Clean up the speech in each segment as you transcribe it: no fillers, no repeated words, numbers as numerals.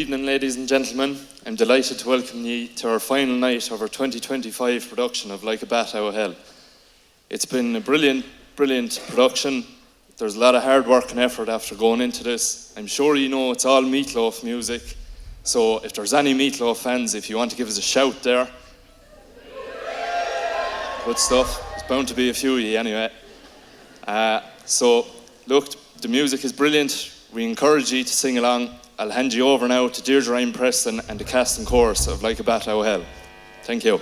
evening, ladies and gentlemen. I'm delighted to welcome you to our final night of our 2025 production of Like a Bat Out of Hell. It's been a brilliant production. There's a lot of hard work and effort after going into this. I'm sure you know it's all Meatloaf music. So if there's any Meatloaf fans, if you want to give us a shout there. Good stuff. There's bound to be a few of you anyway. So look, the music is brilliant. We encourage you to sing along. I'll hand you over now to Deirdre Ryan Preston and the cast and chorus of Like a Bat Out of Hell. Thank you.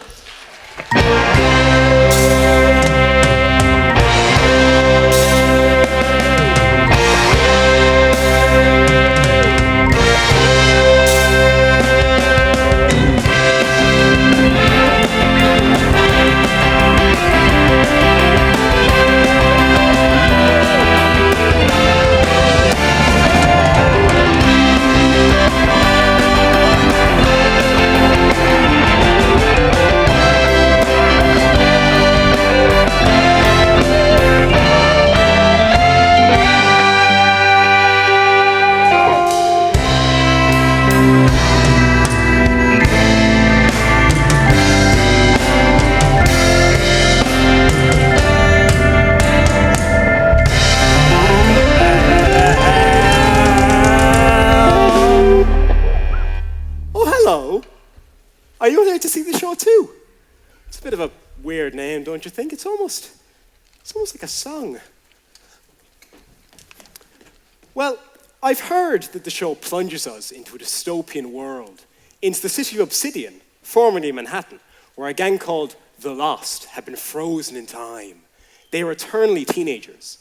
Are you there to see the show too? It's a bit of a weird name, don't you think? It's almost like a song. Well, I've heard that the show plunges us into a dystopian world, into the city of Obsidian, formerly Manhattan, where a gang called The Lost have been frozen in time. They are eternally teenagers.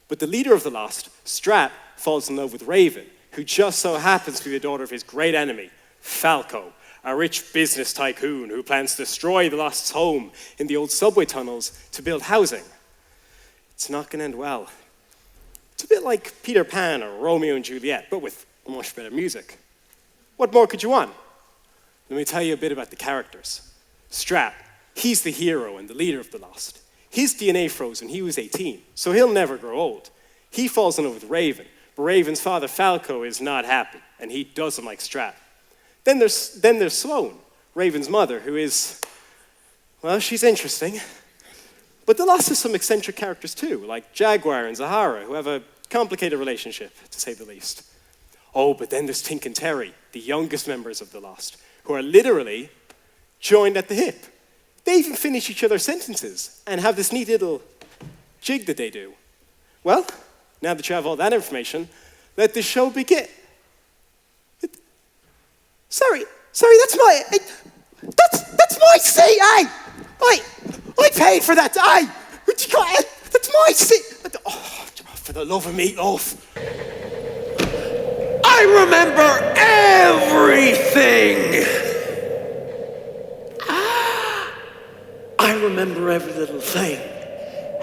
But the leader of The Lost, Strat, falls in love with Raven, who just so happens to be the daughter of his great enemy, Falco, a rich business tycoon who plans to destroy the Lost's home in the old subway tunnels to build housing. It's not going to end well. It's a bit like Peter Pan or Romeo and Juliet, but with much better music. What more could you want? Let me tell you a bit about the characters. Strat, he's the hero and the leader of the Lost. His DNA froze when he was 18, so he'll never grow old. He falls in love with Raven, but Raven's father Falco is not happy, and he doesn't like Strat. Then there's Sloane, Raven's mother, who is, well, she's interesting. But The Lost has some eccentric characters too, like Jaguar and Zahara, who have a complicated relationship, to say the least. Oh, but then there's Tink and Terry, the youngest members of The Lost, who are literally joined at the hip. They even finish each other's sentences and have this neat little jig that they do. Well, now that you have all that information, let the show begin. Sorry, that's my seat, eh? I paid for that, eh? That's my seat. Oh, for the love of Meatloaf. I remember everything. I remember every little thing,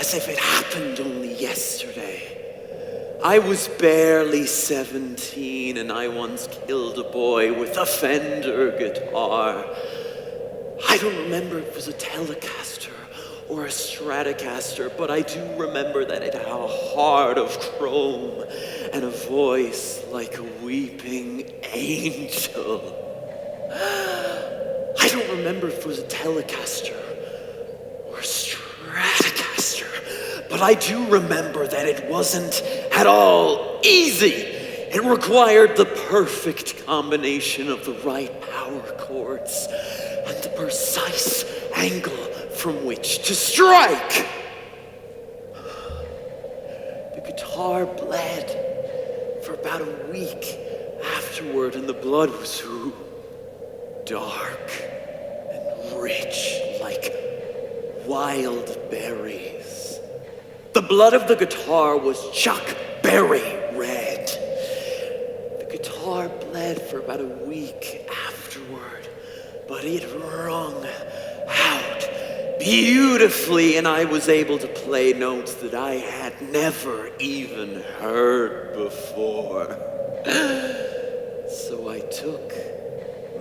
as if it happened only yesterday. I was barely 17 and I once killed a boy with a Fender guitar. I don't remember if it was a Telecaster or a Stratocaster, but I do remember that it had a heart of chrome and a voice like a weeping angel. I don't remember if it was a Telecaster or a Stratocaster, but I do remember that it wasn't at all easy. It required the perfect combination of the right power chords and the precise angle from which to strike. The guitar bled for about a week afterward, and the blood was dark and rich like wild berries. The blood of the guitar was Chuck Berry red. The guitar bled for about a week afterward, but it rung out beautifully, and I was able to play notes that I had never even heard before. So I took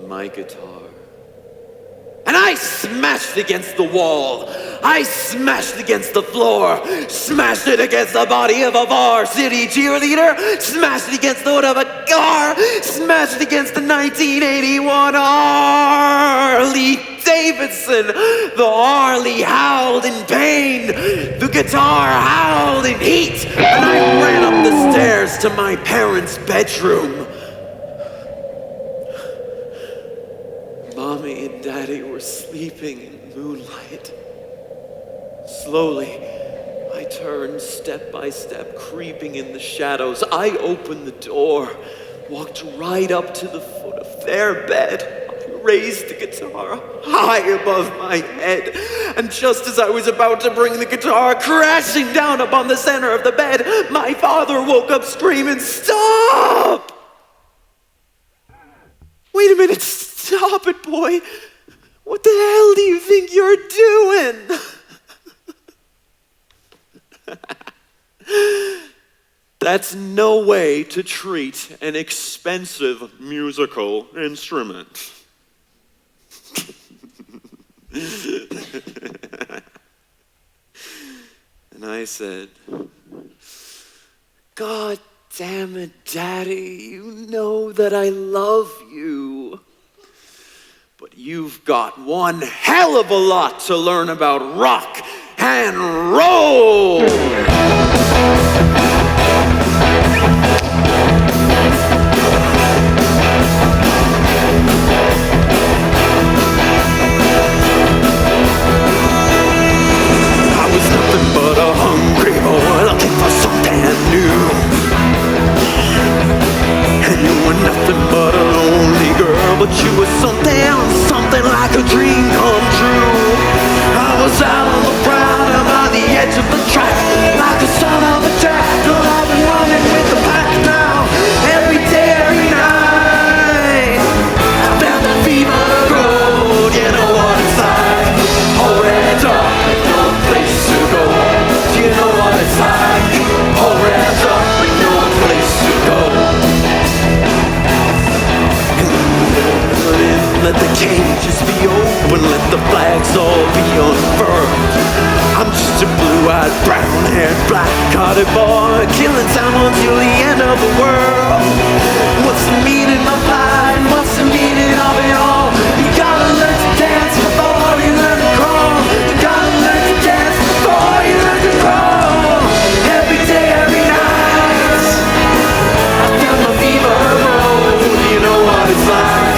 my guitar and I smashed against the wall. I smashed against the floor, smashed it against the body of a varsity cheerleader, smashed it against the hood of a car, smashed against the 1981 Harley Davidson. The Harley howled in pain, the guitar howled in heat, and I ran up the stairs to my parents' bedroom. Mommy and Daddy were sleeping in moonlight. Slowly, I turned step by step, creeping in the shadows. I opened the door, walked right up to the foot of their bed. I raised the guitar high above my head, and just as I was about to bring the guitar crashing down upon the center of the bed, my father woke up screaming, "Stop! Wait a minute, stop it, boy. What the hell do you think you're doing?" That's no way to treat an expensive musical instrument. And I said, "God damn it, Daddy, you know that I love you. But you've got one hell of a lot to learn about rock and roll." I was nothing but a hungry boy looking for something new. And you were nothing but a lonely girl, but you were something like a dream come true. I was out on the ground and by the edge of the track, like the son of a jackal. I've been running with the pack now, every day, every night. I felt the fever of the road, you know what it's like. All wrapped up, no place to go. Do you know what it's like? All wrapped up, no place to go. Let the cages be open, let the flags all be unfurled. I'm just a blue-eyed, brown-haired, black-hearted boy, killing time until the end of the world. What's the meaning of life? What's the meaning of it all? You gotta learn to dance before you learn to crawl. You gotta learn to dance before you learn to crawl. Every day, every night, I feel my fever roll. You know what it's like.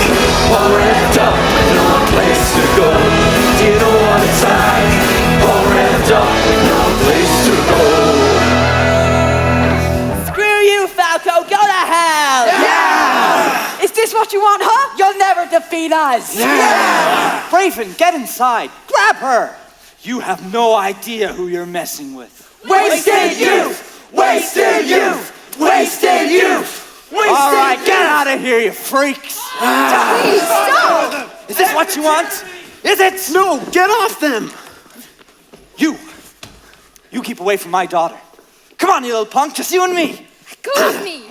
All wrapped up, no place to go. Do you know what it's like? All wrapped up, no place to go. Screw you, Falco, go to hell! Yeah! Is this what you want, huh? You'll never defeat us! Yeah! Raven, get inside. Grab her. You have no idea who you're messing with. Wasted youth! Wasted youth! Wasted youth! All right, get out of here, you freaks. Please, stop! Is this what you want? Is it? No, get off them! You keep away from my daughter. Come on, you little punk, just you and me. Go with me.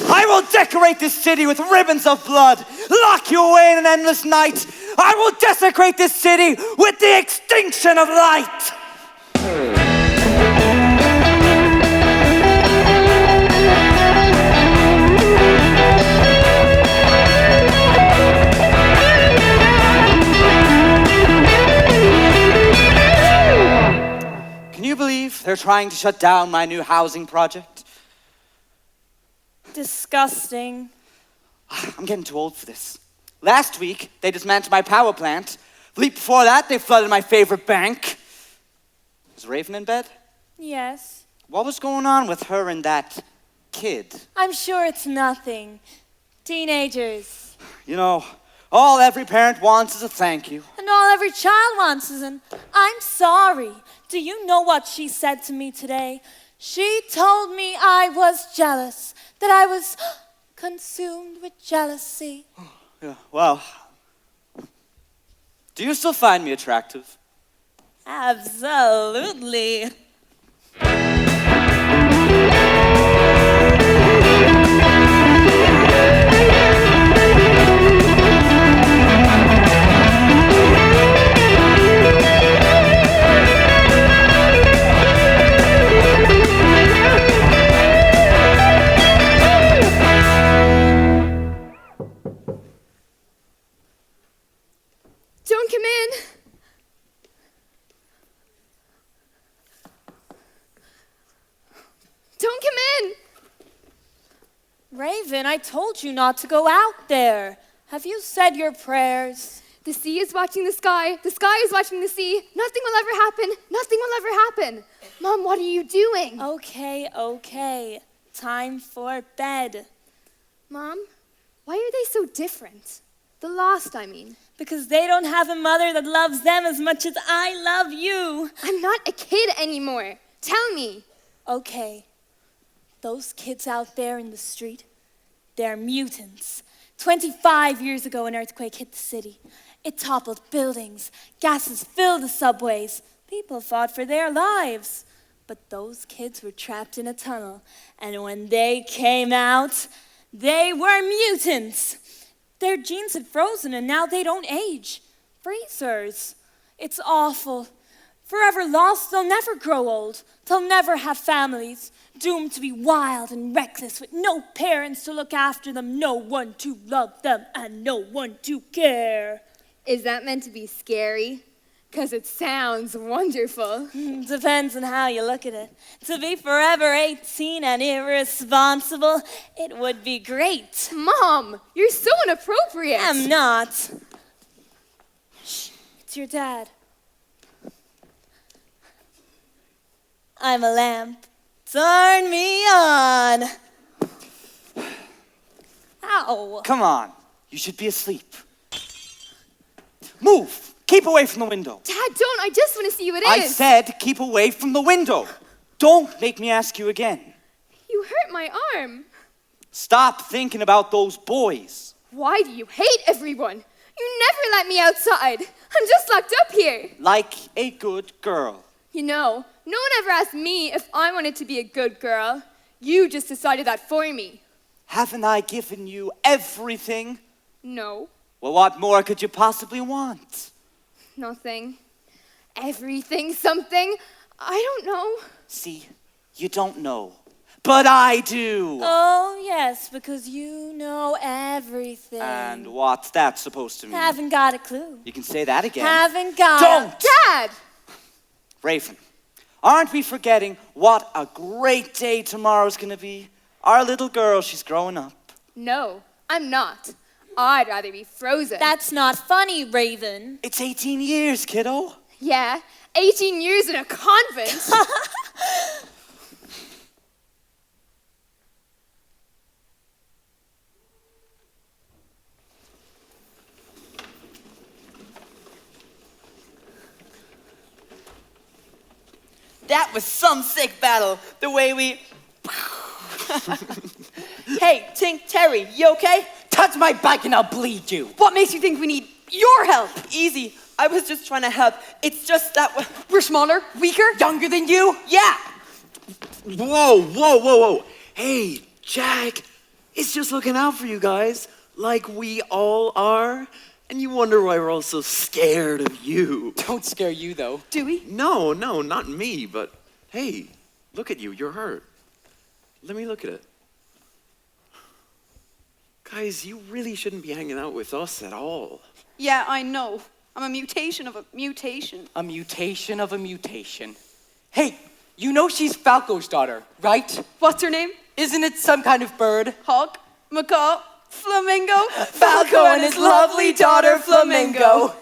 I will decorate this city with ribbons of blood, lock you away in an endless night. I will desecrate this city with the extinction of light. Can you believe they're trying to shut down my new housing project? Disgusting. I'm getting too old for this. Last week, they dismantled my power plant. The week before that, they flooded my favorite bank. Is Raven in bed? Yes. What was going on with her and that kid? I'm sure it's nothing. Teenagers. You know, all every parent wants is a thank you. And all every child wants is an I'm sorry. Do you know what she said to me today? She told me I was jealous, that I was consumed with jealousy. Yeah, well, do you still find me attractive? Absolutely. come in. Don't come in. Raven, I told you not to go out there. Have you said your prayers? The sea is watching the sky is watching the sea. Nothing will ever happen. Nothing will ever happen. Mom, what are you doing? Okay. Time for bed. Mom, why are they so different? The Lost, I mean. Because they don't have a mother that loves them as much as I love you. I'm not a kid anymore. Tell me. Okay. Those kids out there in the street, they're mutants. 25 years ago, an earthquake hit the city. It toppled buildings. Gases filled the subways. People fought for their lives. But those kids were trapped in a tunnel. And when they came out, they were mutants. Their genes had frozen and now they don't age. Freezers. It's awful. Forever lost, they'll never grow old. They'll never have families. Doomed to be wild and reckless with no parents to look after them, no one to love them, and no one to care. Is that meant to be scary? Because it sounds wonderful. Depends on how you look at it. To be forever 18 and irresponsible, it would be great. Mom, you're so inappropriate. I'm not. Shh, it's your dad. I'm a lamp. Turn me on. Ow. Come on. You should be asleep. Move. Keep away from the window. Dad, don't. I just want to see who it is. I said keep away from the window. Don't make me ask you again. You hurt my arm. Stop thinking about those boys. Why do you hate everyone? You never let me outside. I'm just locked up here. Like a good girl. You know, no one ever asked me if I wanted to be a good girl. You just decided that for me. Haven't I given you everything? No, Well, what more could you possibly want? nothing. Everything, something. I don't know. See, you don't know. But I do. Oh, yes, because you know everything. And what's that supposed to mean? Haven't got a clue. You can say that again. Haven't got Don't! Dad! Raven, aren't we forgetting what a great day tomorrow's gonna be? Our little girl, she's growing up. No, I'm not. I'd rather be frozen. That's not funny, Raven. It's 18 years, kiddo. Yeah, 18 years in a convent. That was some sick battle, the way we... Hey, Tink Terry, you okay? Touch my back and I'll bleed you. What makes you think we need your help? Easy, I was just trying to help. It's just that we're smaller, weaker, Younger than you? yeah. Whoa. Hey, Jack, it's just looking out for you guys, like we all are. And you wonder why we're all so scared of you. Don't scare you, though. Do we? No, not me, but hey, look at you, you're hurt. Let me look at it. Guys, you really shouldn't be hanging out with us at all. Yeah, I know. I'm a mutation of a mutation. A mutation of a mutation. Hey, you know she's Falco's daughter, right? What's her name? Isn't it some kind of bird? Hawk, macaw, flamingo, Falco and his lovely daughter, Flamingo.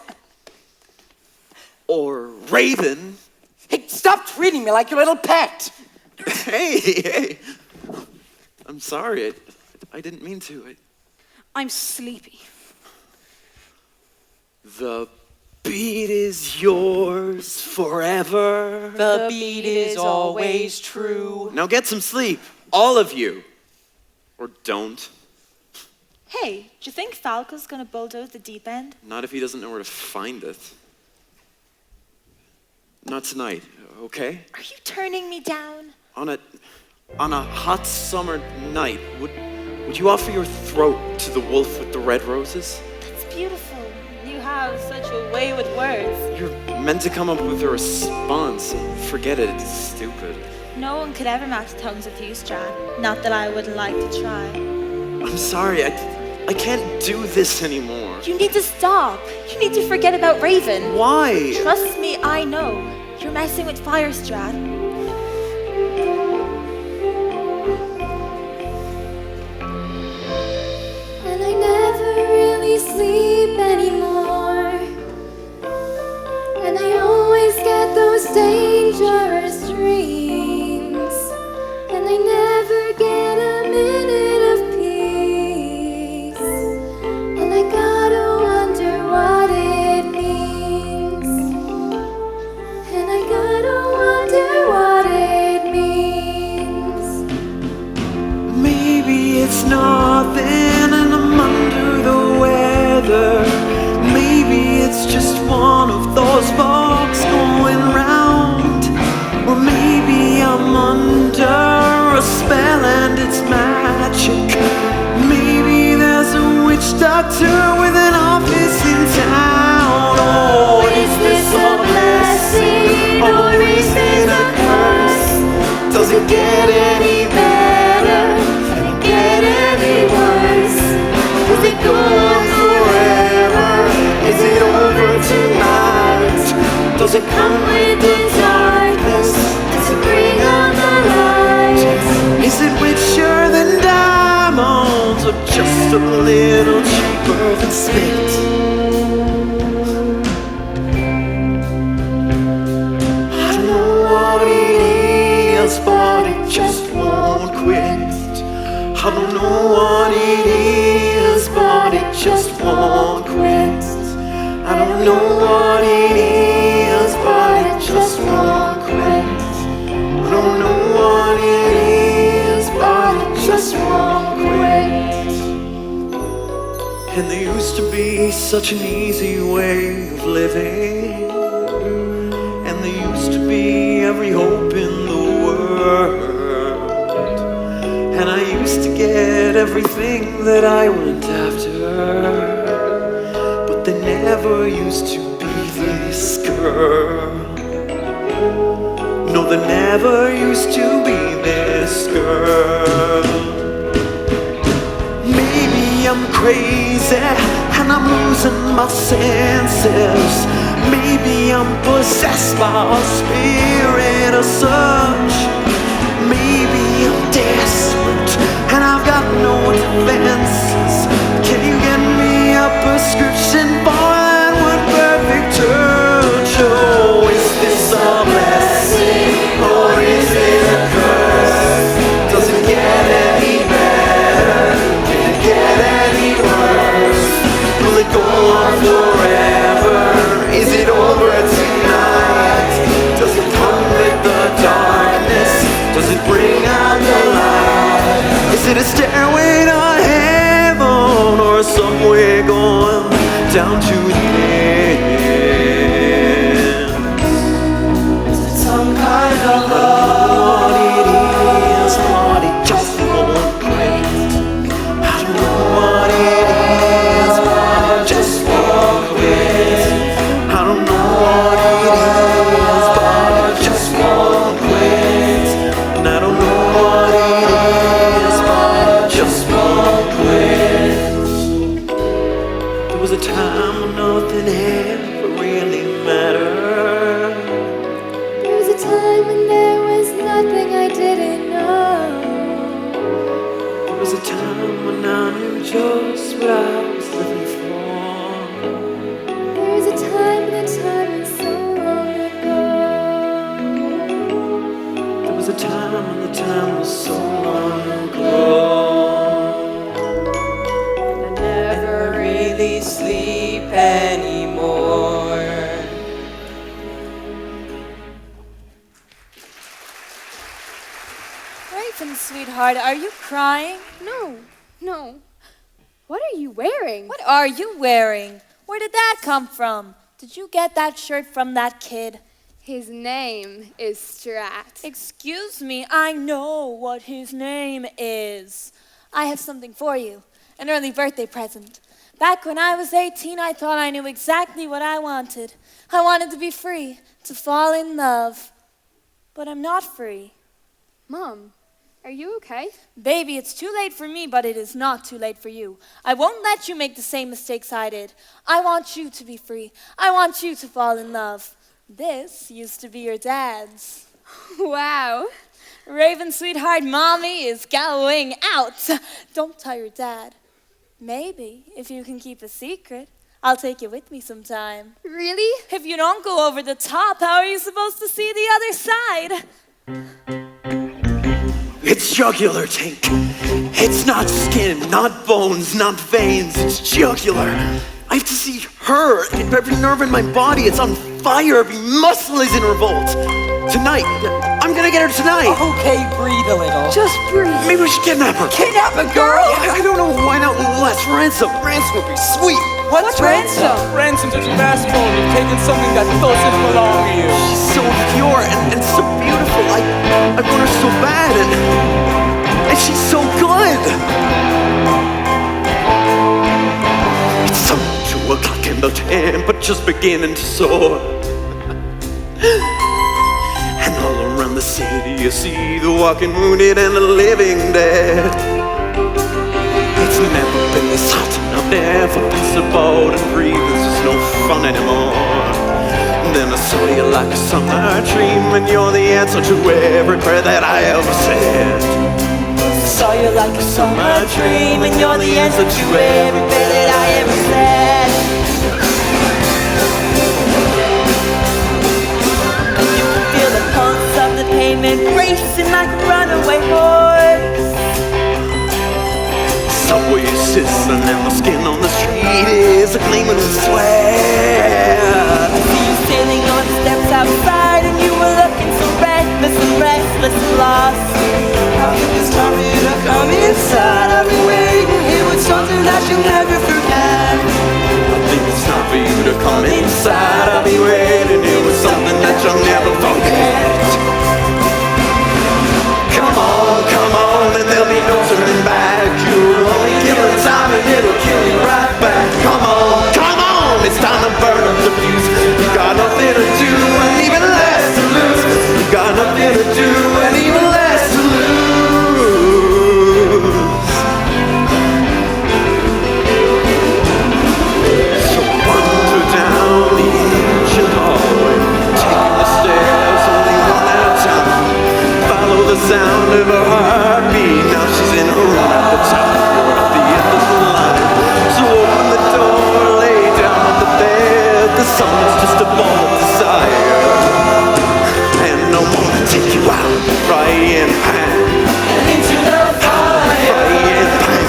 Or Raven. Hey, stop treating me like your little pet. Hey. I'm sorry, I didn't mean to. I'm sleepy. The beat is yours forever. The beat is always true. Now get some sleep, all of you. Or don't. Hey, do you think Falco's gonna bulldoze the deep end? Not if he doesn't know where to find it. Not tonight, okay? Are you turning me down? On a hot summer night, would you offer your throat to the wolf with the red roses? That's beautiful. You have such a way with words. You're meant to come up with a response. Forget it, it's stupid. No one could ever match tongues with you, Strad. Not that I wouldn't like to try. I'm sorry, I can't do this anymore. You need to stop. You need to forget about Raven. Why? Trust me, I know. You're messing with fire, Strat. And I never really sleep anymore. And I always get those dangerous dreams. And I never get a minute of peace. And I gotta wonder what it means. And I gotta wonder what it means. Maybe it's nothing and I'm under the weather. Maybe it's just one of those bugs going round. Or maybe I'm under a spell and it's magic. Maybe there's a witch doctor with an office in town. Oh, is this a blessing or is it a curse? Does it get any better? Can it get any worse? Does it go on forever? Is it over tonight? Does it come with the darkness? Does it bring on the light? Is it richer than diamonds or just a little cheaper than spit? I don't know what it is, but it just won't quit. I don't know what it is, but it just won't quit. I don't know what it is, but it just won't quit. I don't know what it is, but it just won't quit. And there used to be such an easy way of living. And there used to be every hope in the world. And I used to get everything that I went after. But there never used to be this girl. No, there never used to be this girl. Maybe I'm crazy and I'm losing my senses. Maybe I'm possessed by a spirit of such. Maybe I'm desperate and I've got no defenses. Can you get me a prescription for that one perfect touch? Oh, is this a blessing or is it a curse? Does it get any better? Can it get any worse? Will it go on forever? Is it over tonight? Does it come with the darkness? Does it bring out the light? Is it a stairway to heaven or somewhere going down to the end? Is it some kind of love? What it is, but it just won't quit. I don't know what it is, but it just won't quit. I don't know what it is, but it just won't quit. And I don't know what it is, but it just won't quit. There was a time when nothing ever really mattered. There was a time when there was nothing I didn't know. There was a time when I knew just what I was living for. There was a time when the time was so long ago. There was a time when the time was so long ago. I never really sleep anymore. Raven, sweetheart, are you crying? No, no. What are you wearing? What are you wearing? Where did that come from? Did you get that shirt from that kid? His name is Strat. Excuse me, I know what his name is. I have something for you, an early birthday present. Back when I was 18, I thought I knew exactly what I wanted. I wanted to be free, to fall in love. But I'm not free. Mom, Are you okay? Baby, it's too late for me, but it is not too late for you. I won't let you make the same mistakes I did. I want you to be free. I want you to fall in love. This used to be your dad's. Wow. Raven, sweetheart, Mommy is going out. Don't tell your dad. Maybe, if you can keep a secret, I'll take you with me sometime. Really? If you don't go over the top, how are you supposed to see the other side? It's jugular, Tink. It's not skin, not bones, not veins. It's jugular. I have to see her. Every nerve in my body, it's on fire. Every muscle is in revolt. Tonight. I'm gonna get her tonight. Okay, breathe a little. Just breathe. Maybe we should kidnap her. Kidnap a girl? I don't know. Why not less ransom? Ransom would be sweet. What's ransom? Ransom's a fast code. You've taken something that doesn't belong to you. She's so pure and so beautiful. I want her so bad, and she's so good. It's only 2 o'clock in the temperature's beginning to soar. And all around the city you see the walking wounded and the living dead. It's never been this hot, and I've never been so bold and breathe. There's just no fun anymore. And then I saw you like a summer dream, and you're the answer to every prayer that I ever said. Saw you like a summer dream, and you're the answer to every prayer that I ever said. You can feel the pulse of the pavement racing like a runaway horse. Subway is sizzling and the skin on the street is gleaming with sweat. I see you standing on the steps outside, and you were looking so reckless and restless and lost. How could this time for you to come inside? I've been waiting here with something that you'll never forget. I think it's time for you to come inside. I'll be waiting here with something that you'll never forget. Come on, and there'll be no turning back. You'll only kill in time and it'll kill you right back. Come on, it's time to burn up the fuse. You got nothing to do and even less to lose. You got nothing to do and even less to lose. So wander down the ancient hallway, taking the stairs only one at a time. Follow the sound of her heartbeat. Now she's in her room at the top. You're at the end of the line. So open the door, lay down on the bed. The sun is just a ball of desire, and I wanna take you out, frying pan, and into the fire, frying pan,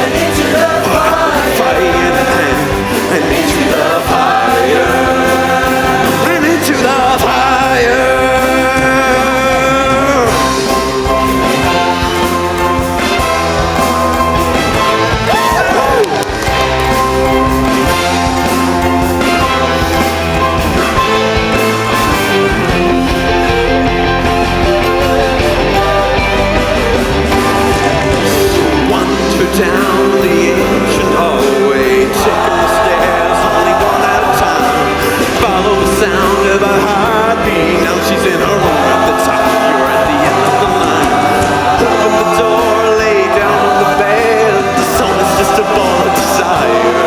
and into the fire, frying pan, and into the fire, and into the fire. Down the ancient hallway, taking the stairs only one at a time. Follow the sound of a heartbeat. Now she's in her room at the top. You're at the end of the line. Open the door, lay down on the bed. The sun is just a ball of desire,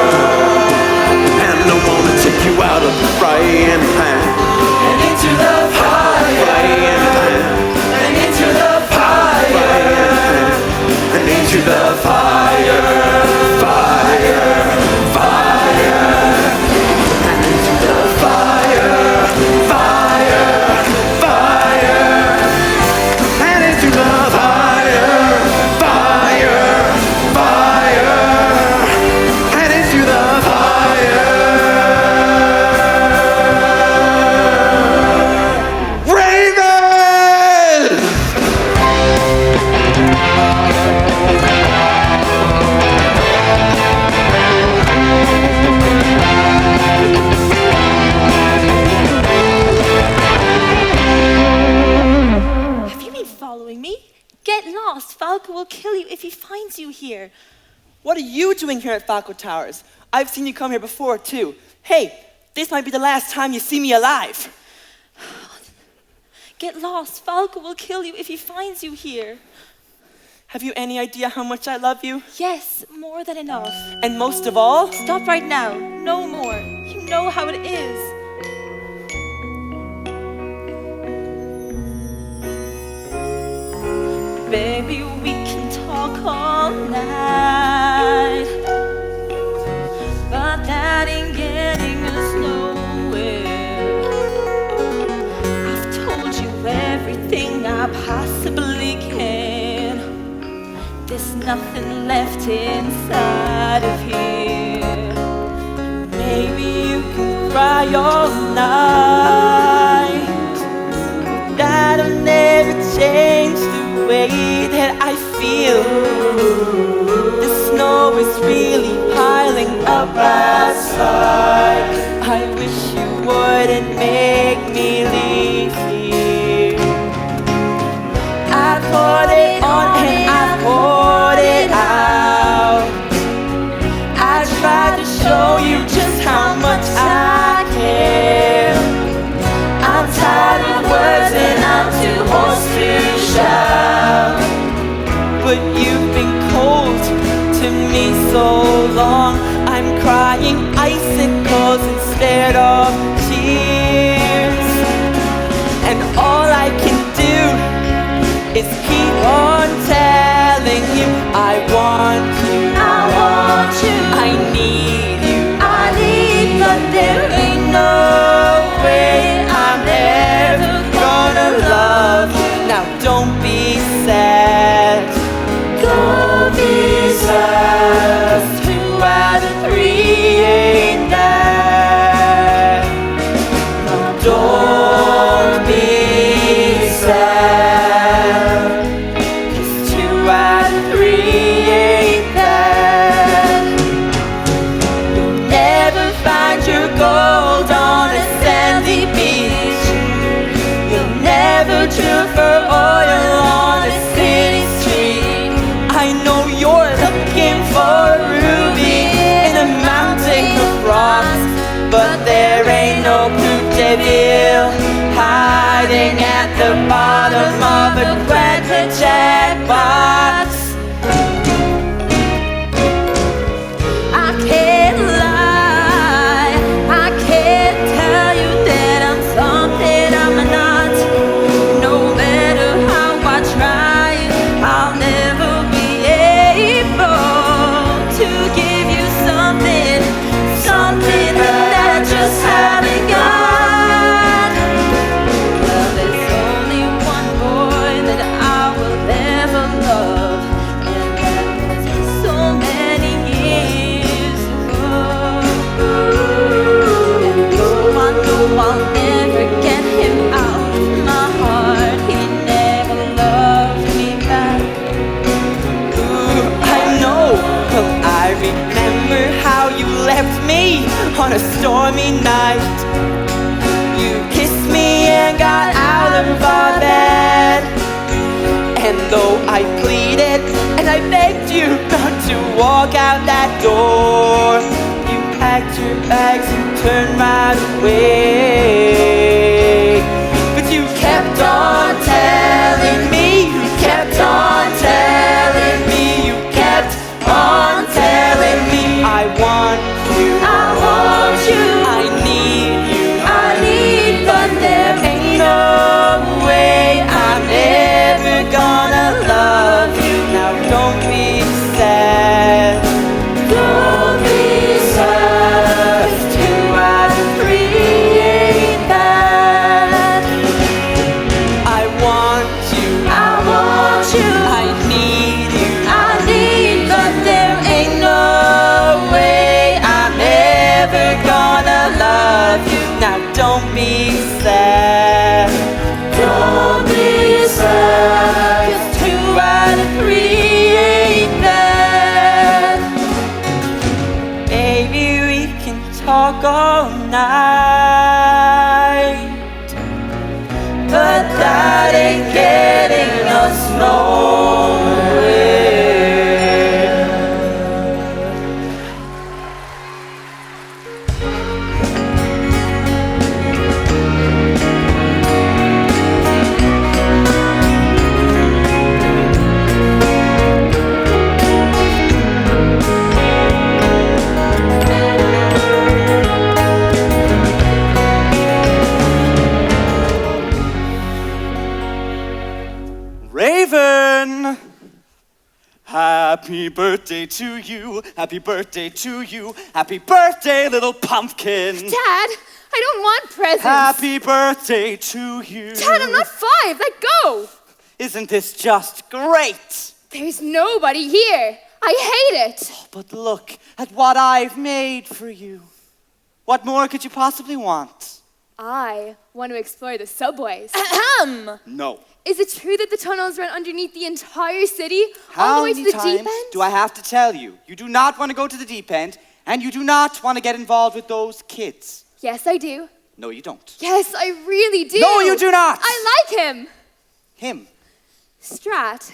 and I wanna take you out of the frying pan and into the fire, frying pan, and into the fire, frying pan, and into the fire, fire, fire, and into the fire, fire, fire, and into the fire, fire, fire, and into the fire. Raven! Have you been following me? Get lost. Falco will kill you if he finds you here. What are you doing here at Falco Towers? I've seen you come here before, too. Hey, this might be the last time you see me alive. Get lost. Falco will kill you if he finds you here. Have you any idea how much I love you? Yes, more than enough. And most of all, Stop right now. No more. You know how it is. Baby, we can talk all night, but that ain't getting us nowhere. I've told you everything I possibly can. There's nothing left inside of here. maybe you can cry all night, but that'll never change the way that I feel. The snow is really piling up outside. I wish you wouldn't make me leave here. I poured it on and I poured it out. I tried to show you just how much I care. I'm tired of words and I'm too hoarse to shout. But you've been cold to me so long. I'm crying icicles instead of tears. And all I can do is keep on telling you I want you. I want you. I need you. I need, but there ain't no way I'm ever Gonna love you. Now don't be sad. Don't be sad. 'Cause 2 out of 3 ain't bad. Now don't be sad. 'Cause 2 out of 3 ain't bad. You'll never find your gold on a sandy beach. You'll never drill for oil on a city street. I know you're looking for a ruby in a mountain of rocks, but there ain't no Coupe de Ville hiding at the bottom of a cracker jack box. I can't lie. I can't tell you that I'm something I'm not. No matter how I try, I'll never be able to give you something, something that I just haven't got. Well, there's only one boy that I will ever love, and that was so many years ago. And though I know I'll never get him out of my heart, he never loved me back. Ooh, I know. Well, I remember how you left me on a stormy night. You kissed me and got out of our bed. And though I pleaded and I begged you not to walk out that door, you packed your bags and turned right away. But you kept on telling me, you kept on telling me, you kept on telling me I want you. I want you. I need you. I need, but there ain't No way I'm ever gonna love you. Now don't be sad. Don't be sad. 'Cause 2 out of 3 ain't bad. I want you. I want you. I need you. I need, but there ain't no way I'm ever gonna love you. Now don't be sad. Don't be sad. 'Cause 2 out of 3 ain't bad. Baby, we can talk all night, but that ain't getting us nowhere. Happy birthday to you, happy birthday to you, happy birthday, little pumpkin. Dad, I don't want presents. Happy birthday to you. Dad, I'm not 5. Let go. Isn't this just great? There's nobody here. I hate it. But look at what I've made for you. What more could you possibly want? I want to explore the subways. No. Is it true that the tunnels run underneath the entire city? all How the way to many the deep times end? do I have to tell you? You do not want to go to the deep end, and you do not want to get involved with those kids. Yes, I do. No, you don't. Yes, I really do. No, you do not. I like him. Him. Strat.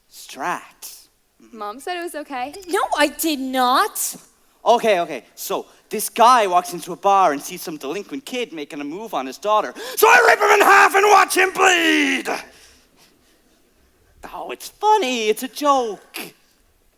Strat. Mom said it was okay. No, I did not. Okay. So, this guy walks into a bar and sees some delinquent kid making a move on his daughter. So I rip him in half and watch him bleed! Oh, it's funny. It's a joke.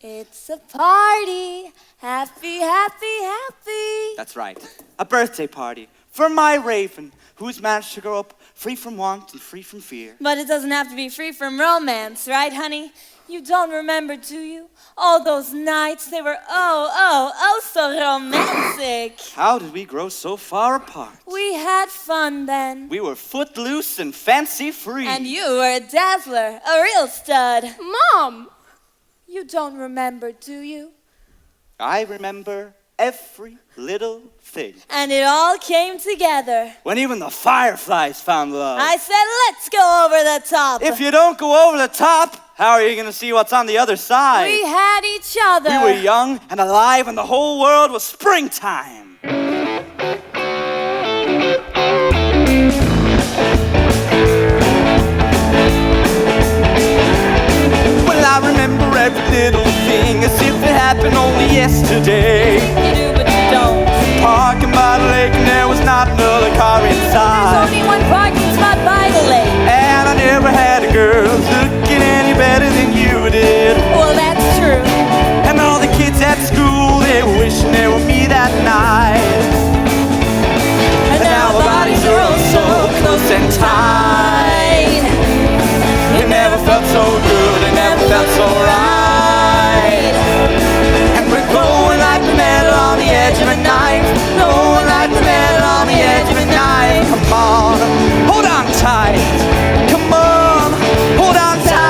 It's a party. Happy, happy, happy. That's right. A birthday party for my Raven, who's managed to grow up free from want and free from fear. But it doesn't have to be free from romance, right, honey? You don't remember, do you? All those nights, they were oh so romantic. How did we grow so far apart? We had fun then. We were footloose and fancy free. And you were a dazzler, a real stud. Mom! You don't remember, do you? I remember every little thing. And it all came together. When even the fireflies found love. I said, let's go over the top. If you don't go over the top, how are you going to see what's on the other side? We had each other. We were young and alive, and the whole world was springtime. Well, I remember every little thing as if it happened only yesterday. You do, but you don't. Parking by the lake, and there was not another car There's inside. only one parking spot by the lake. And I never had a girl looking any better than you did. Well, that's true. And all the kids at school, they were wishing they were me that night. And now our bodies are all so close and tight. It never felt so good, it never felt so right. And we're glowing like the metal on the edge of a knife. Glowing like the metal on the edge of a knife. Come on, hold on tight. Come on, hold on tight.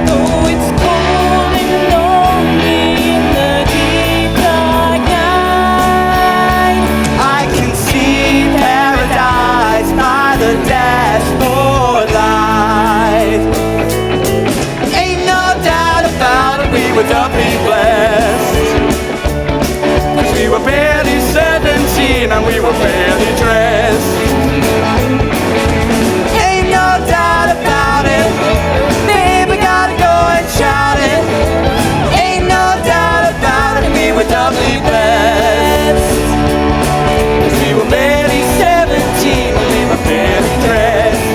Oh, it's cold and lonely in the deep dark night. I can see paradise by the dashboard light. Ain't no doubt about it, we were doubly blessed. 'Cause we were barely 17 and we were barely dressed. Ain't no doubt about it, baby, gotta go and shout it. Ain't no doubt about it, we were doubly blessed. 'Cause we were barely 17 and we were barely dressed.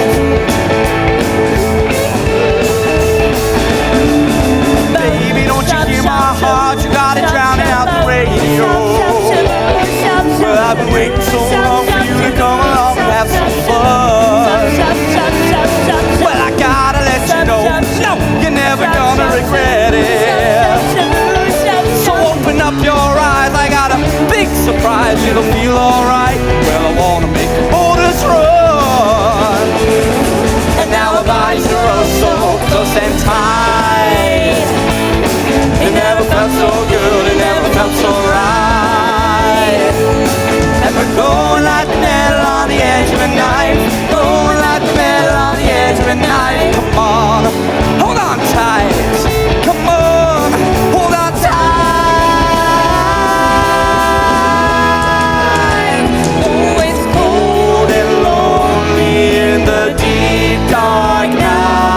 Baby, don't you hear my heart? You got it drowning out the radio. Well, I've been waiting so long for you to come along and have some fun. Well, I gotta let you know, no, you're never gonna regret it. So open up your eyes, I got a big surprise. It'll feel alright. Well, I wanna make the borders run. And now our bodies are all so close and tight. It never felt so good, it never felt so right. And we're going like the metal on the edge of a knife. Going like the metal on the edge of a knife. Come on, hold on tight. Come on, hold on tight. Oh, it's cold and lonely in the deep dark night.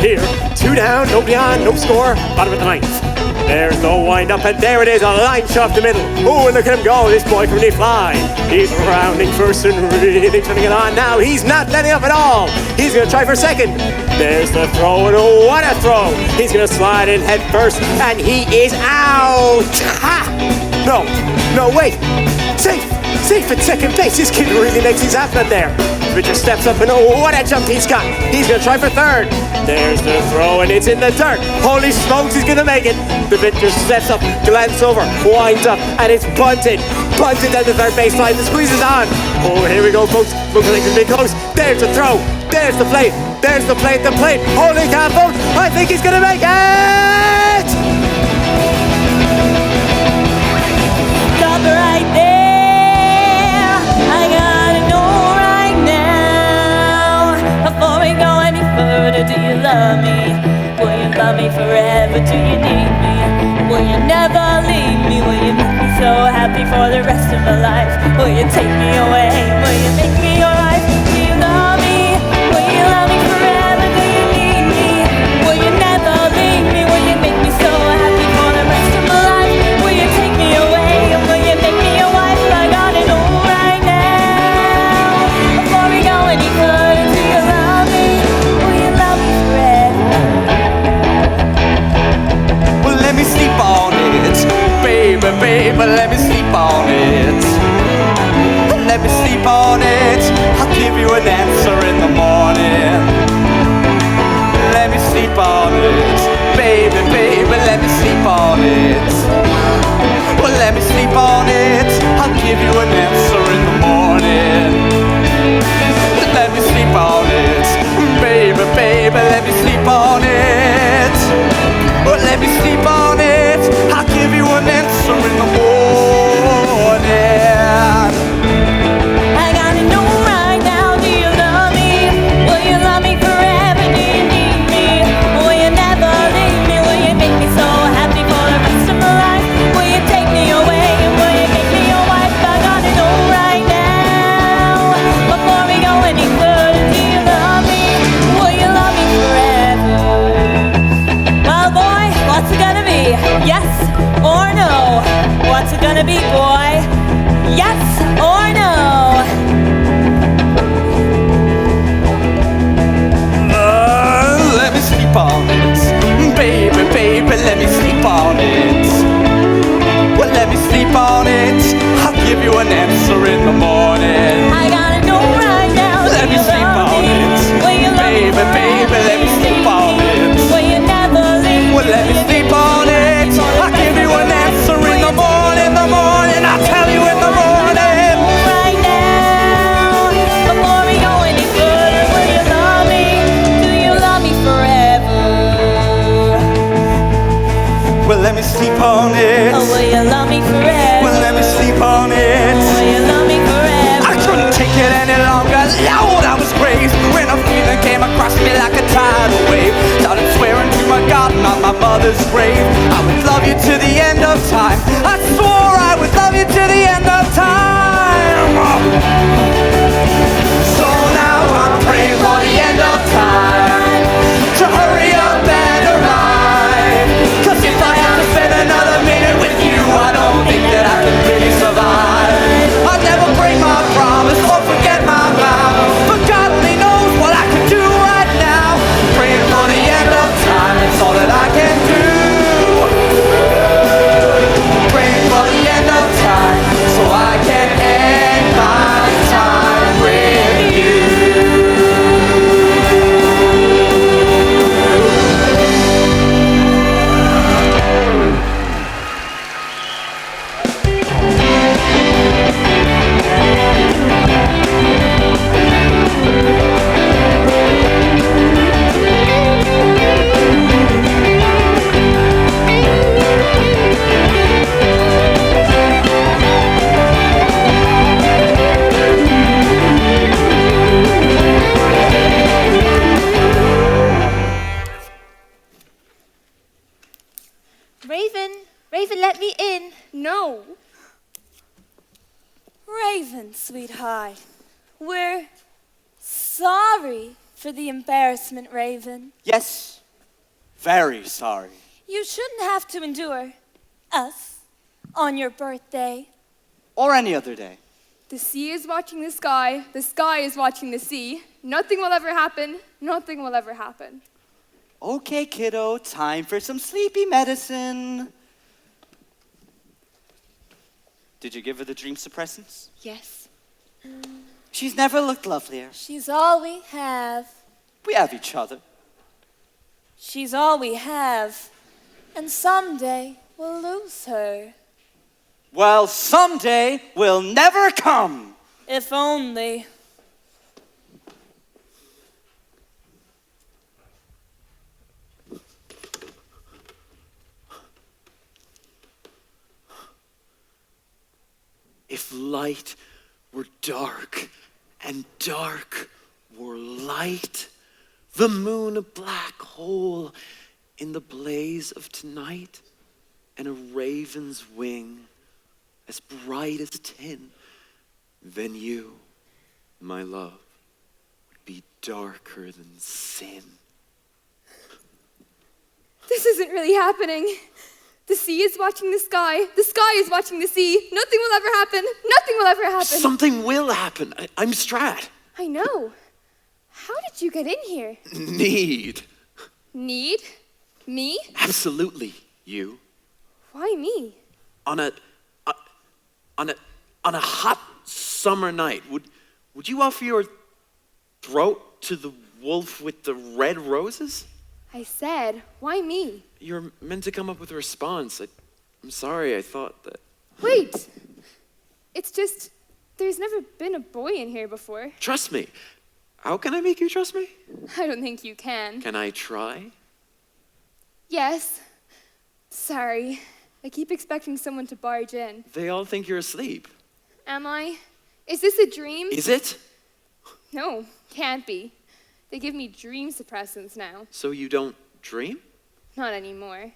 here. 2 down, nobody on, no score, bottom of the ninth. There's the wind up, and there it is, a line shot the middle. Oh, and look at him go, this boy from the fly. He's rounding first and really turning it on now. He's not letting up at all. He's going to try for second. There's the throw, and oh, what a throw. He's going to slide in head first, and he is out. Ha! No, wait. Safe at second base. This kid really makes things happen there. Richard steps up, and oh, what a jump he's got. He's going to try for third. There's the throw, and it's in the dirt. Holy smokes, he's going to make it. The pitcher steps up, glances over, winds up, and it's bunted. Bunted down the third baseline. The squeeze is on. Oh, here we go, folks. Looks like it's big close. There's the throw. There's the plate. There's the plate. The plate. Holy cow, folks. I think he's going to make it. Stop right there. I gotta know right now. Before we go any further, do you love me? Will you love me forever? Do you need me? Will you never leave me? Will you make me so happy for the rest of my life? Will you take me away? Will you make me your wife? Do you love me? Will you love me forever? Do you need me? Will you never leave me? Will you make me so happy for the rest of my life? Will you take me away? Will you make me your wife? I gotta know right now. Before we go any further, do you love me? Will you love me forever? Well, let me sleep on it, baby, let me sleep on it. Let me sleep on it, I'll give you an answer in the morning. Let me sleep on it, baby, let me sleep on it. Well, let me sleep on it, I'll give you an answer in the morning. Let me sleep on it, baby, let me sleep on it. Well, let me sleep on it, I'll give you an answer in the morning. I gotta know right now, do you love me? Will you love me forever? Do you need me? Will you never leave me? Will you make me so happy for the rest of my life? Will you take me away? Will you make me your wife? I gotta know right now. Before we go any further, do you love me? Will you love me forever? Well, boy, what's it gonna be? Yes or no? What's it gonna be, boy? Yes or no? Let me sleep on it, baby, let me sleep on it. Well, let me sleep on it, I'll give you an answer in the morning. I gotta know right now. Let me sleep on it, baby, let me sleep on it. Will you never leave? Well, let me sleep on it, I'll give you an answer in the morning, I'll tell you in the morning. Right now, before we go any further, will you love me? Do you love me forever? Well, let me sleep on it. Oh, will you love me forever? Well, let me sleep on it. Will you love me forever? I couldn't take it any longer. Lord, I was crazed when a feeling came across me like a tidal wave. Started swearing to my God and on my mother's grave, I would love you to the end of time. I swore I would love you to the end of time. So now I'm praying for the end of time to hurry up and arrive. 'Cause if I have to spend another minute with you, I don't think that I can really survive. I'll never break my promise or forget my vow, but God only knows what I can do right now. Praying for the end of time, it's all that I can do. Praying for the end of time, so I can end my time with you. Raven, let me in. No. Raven, sweetheart, we're sorry for the embarrassment, Raven. Yes, Very sorry. You shouldn't have to endure us on your birthday. Or any other day. The sea is watching the sky is watching the sea. Nothing will ever happen, nothing will ever happen. Okay, kiddo, time for some sleepy medicine. Did you give her the dream suppressants? Yes. She's never looked lovelier. She's all we have. We have each other. She's all we have. And someday we'll lose her. Well, someday will never come. If only. If light were dark and dark were light, the moon a black hole in the blaze of tonight, and a raven's wing as bright as tin, then you, my love, would be darker than sin. This isn't really happening. The sea is watching the sky is watching the sea. Nothing will ever happen, nothing will ever happen. Something will happen. I'm Strat. I know. How did you get in here? Need. Need? Me? Absolutely, you. Why me? On a hot summer night, would you offer your throat to the wolf with the red roses? I said, why me? You're meant to come up with a response. I'm sorry, I thought that. Wait. It's just, there's never been a boy in here before. Trust me. How can I make you trust me? I don't think you can. Can I try? Yes. Sorry. I keep expecting someone to barge in. They all think you're asleep. Am I? Is this a dream? Is it? No, can't be. They give me dream suppressants now. So you don't dream? Not anymore.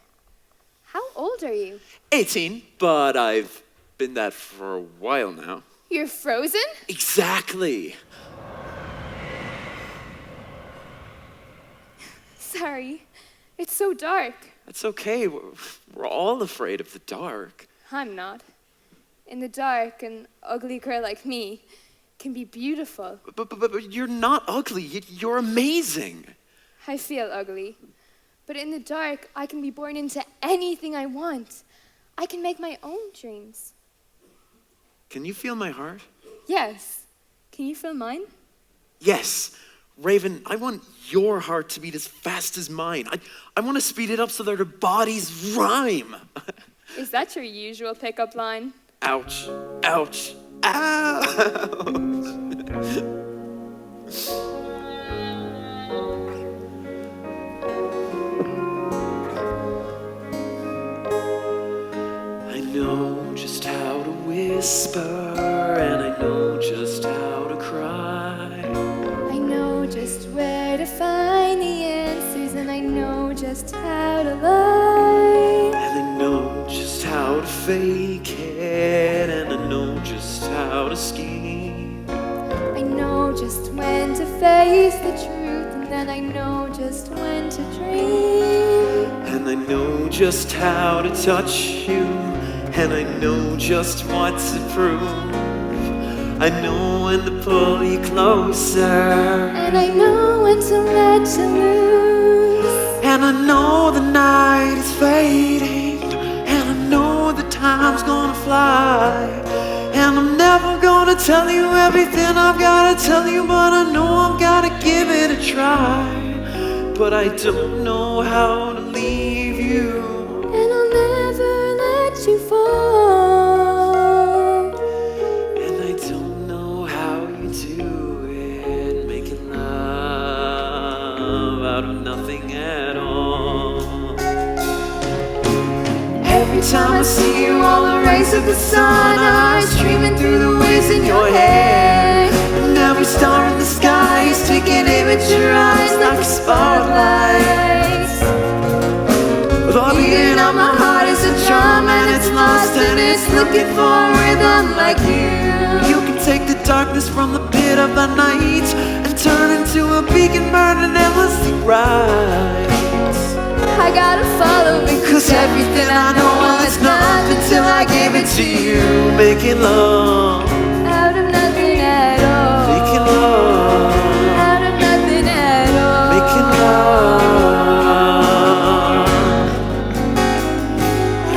How old are you? 18, but I've been that for a while now. You're frozen? Exactly. Sorry. It's so dark. That's okay. We're all afraid of the dark. I'm not. In the dark, an ugly girl like me can be beautiful. But you're not ugly. You're amazing. I feel ugly. But in the dark, I can be born into anything I want. I can make my own dreams. Can you feel my heart? Yes. Can you feel mine? Yes. Raven, I want your heart to beat as fast as mine. I want to speed it up so that our bodies rhyme. Is that your usual pickup line? Ouch. Ouch. Ouch. I know just how to whisper, and I know just how to cry. I know just where to find the answers, and I know just how to lie. And I know just how to fake it, and I know just how to scheme. I know just when to face the truth, and then I know just when to dream. And I know just how to touch you, and I know just what to prove. I know when to pull you closer, And I know when to let you loose. and I know the night is fading, and I know the time's gonna fly. And I'm never gonna tell you everything I've gotta tell you, but I know I've gotta give it a try. But I don't know how to leave you, And I'll never let you fall. and I don't know how you do it, making love out of nothing at all. Every time I see you, all the rays of the sun are streaming through the waves in your hair. And every star in the sky is taking aim at your eyes like a spotlight. The beating of my heart is a drum, and it's lost and it's looking for a rhythm like you. You can take the darkness from the pit of the night and turn into a beacon burning endlessly bright. I gotta follow it. 'Cause everything I know, well, it's nothing till I give it to you. Making love, Out of nothing at all. making love, Out of nothing at all. making love.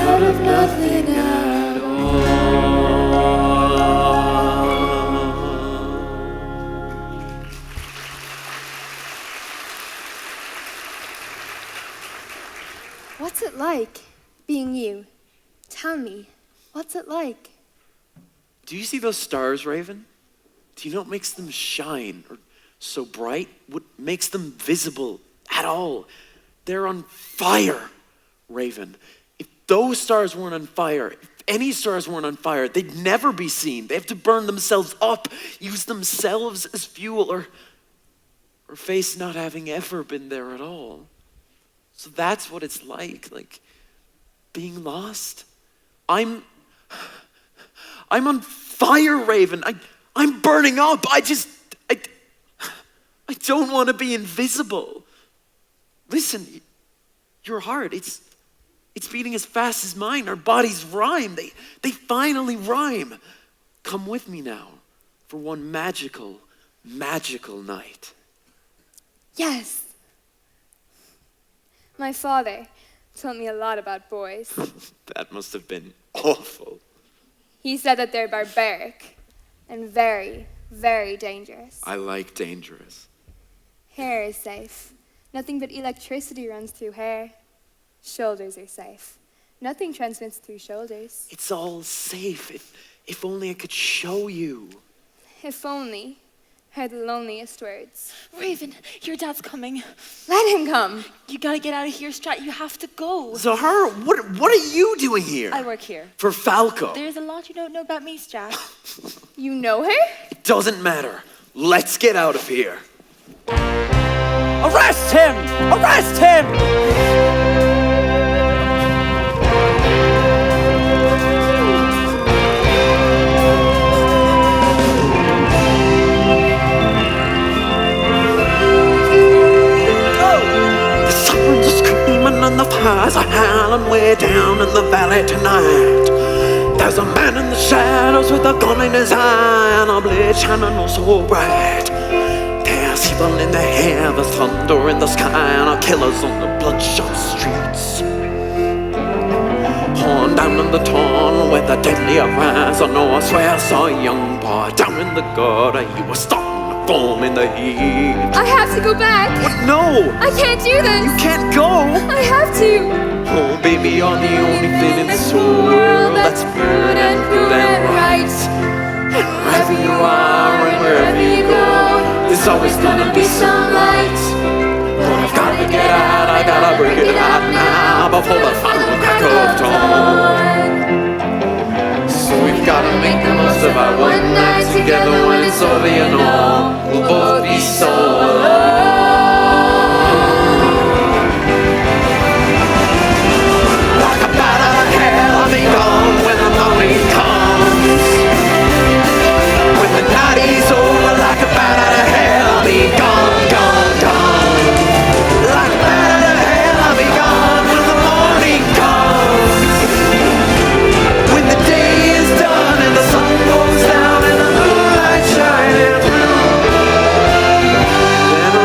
Out of nothing at What's it like being you? Tell me, what's it like? Do you see those stars, Raven? Do you know what makes them shine or so bright? What makes them visible at all? They're on fire, Raven. If those stars weren't on fire, if any stars weren't on fire, they'd never be seen. They have to burn themselves up, use themselves as fuel, or face not having ever been there at all. So that's what it's like being lost. I'm on fire, Raven. I'm burning up. I don't want to be invisible. Listen, your heart, it's beating as fast as mine. Our bodies rhyme. They finally rhyme. Come with me now for one magical, magical night. Yes. My father told me a lot about boys. That must have been awful. He said that they're barbaric and very, very dangerous. I like dangerous. Hair is safe. Nothing but electricity runs through hair. Shoulders are safe. Nothing transmits through shoulders. It's all safe. If only I could show you. If only are the loneliest words. Raven, your dad's coming. Let him come. You gotta get out of here, Strat. You have to go. Zahara, what are you doing here? I work here. For Falco. There's a lot you don't know about me, Strat. You know her? It doesn't matter. Let's get out of here. Arrest him! Arrest him! And the fires are howling way down in the valley tonight. There's a man in the shadows with a gun in his eye and a blade shining oh so bright. There's evil in the air, there's thunder in the sky, and our killers on the bloodshot streets. Horn down in the tunnel where the deadly arise. I know I swear I saw a young boy down in the gutter. He was starting to foam in the heat. I have to go back. What? No! I can't do this. You can't go! I have to. Oh, baby, you're the only thing in this whole world that's good and good and right. And wherever you are and wherever you go, there's always gonna be some light. But I've gotta get out, I gotta break it out now before the final crack of dawn. So we've gotta make the most of our one night together. When it's over, you know, we'll both be so alone. I'll be gone when the morning comes. When the night is over, like a bat out of hell, I'll be gone, gone, gone. Like a bat out of hell, I'll be gone when the morning comes. When the day is done and the sun goes down and the moonlight shining through, then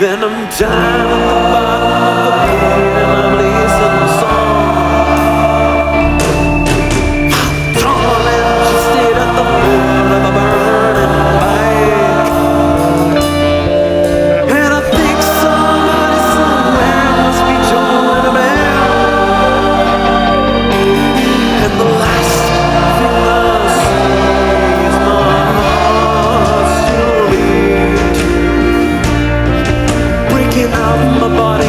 Then I'm down at the bottom of the pit and I'm listening song. Drawn and twisted at the foot of a burning bike. And I think somebody somewhere must be joining a band. And the last thing I see is my heart still beating, breaking out of my body.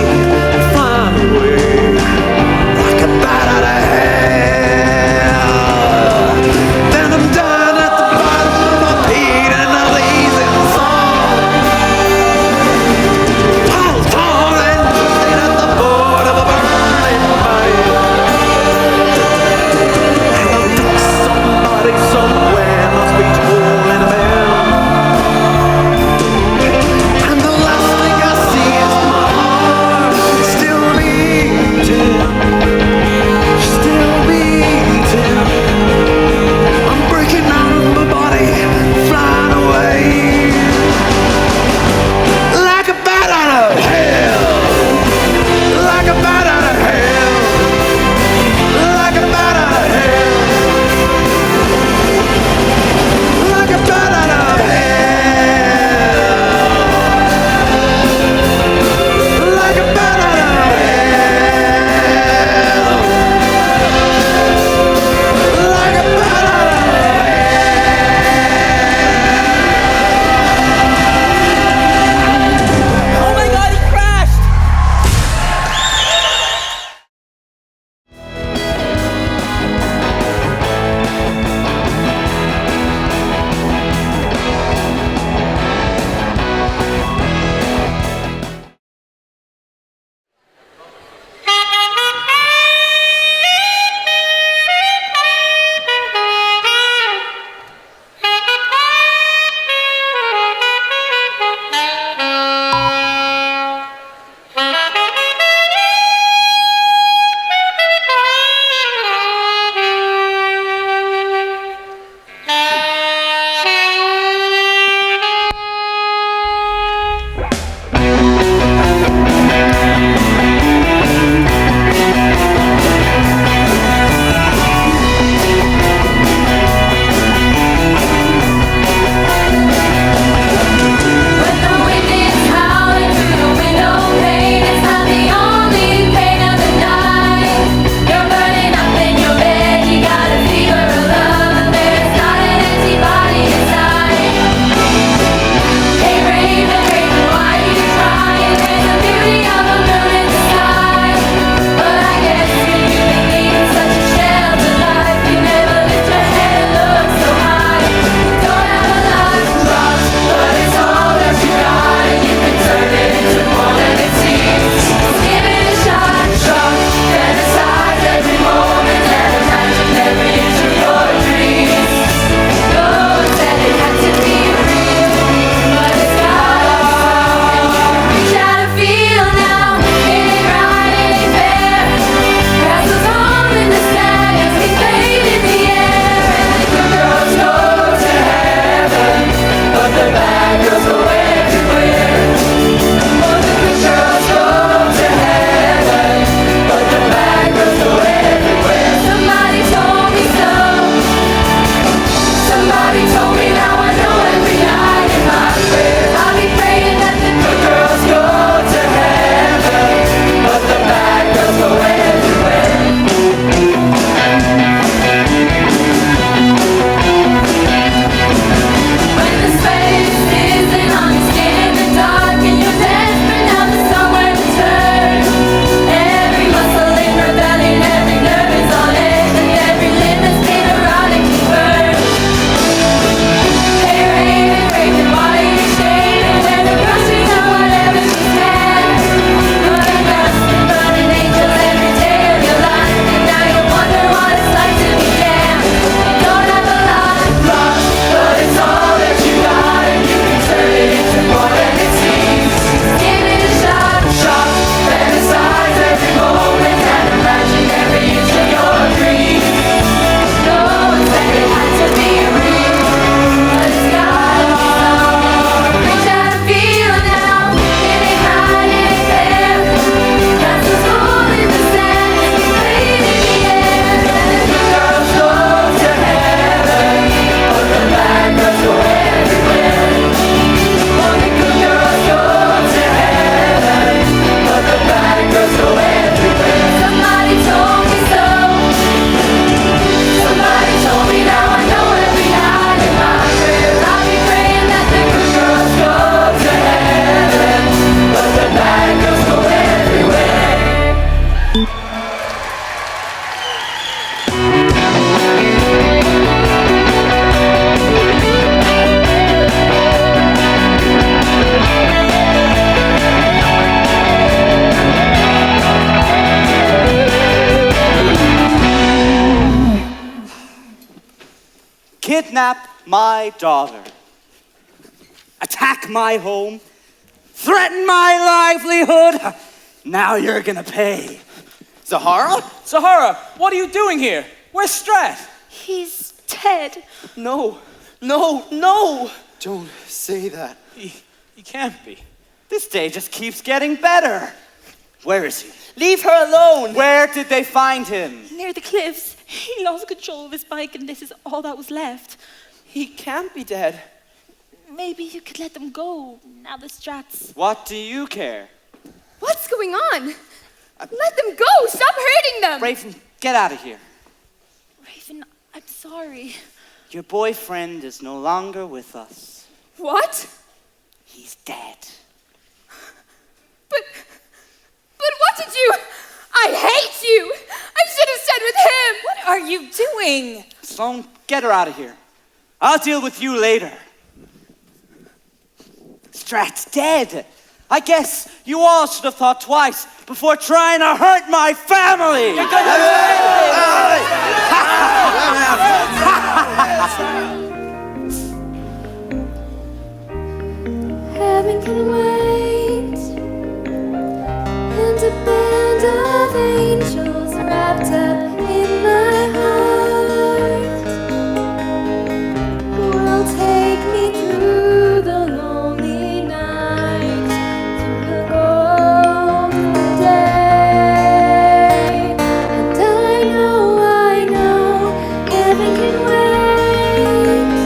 my daughter, attack my home, threaten my livelihood. Now you're gonna pay. Zahara? Zahara, what are you doing here? Where's Strat? He's dead. No, No. don't say that. He can't be. This day just keeps getting better. Where is he? Leave her alone. Where did they find him? Near the cliffs. He lost control of his bike and this is all that was left. He can't be dead. Maybe you could let them go. Now the Strats. What do you care? What's going on? Let them go! Stop hurting them! Raven, get out of here. Raven, I'm sorry. Your boyfriend is no longer with us. What? He's dead. But what did you... I hate you! I should have stayed with him! What are you doing? Sloan, get her out of here. I'll deal with you later. Strat's dead. I guess you all should have thought twice before trying to hurt my family. Heaven can wait, and a band of angels wrapped up in my heart will take me through the lonely night, through the golden day. And I know, heaven can wait,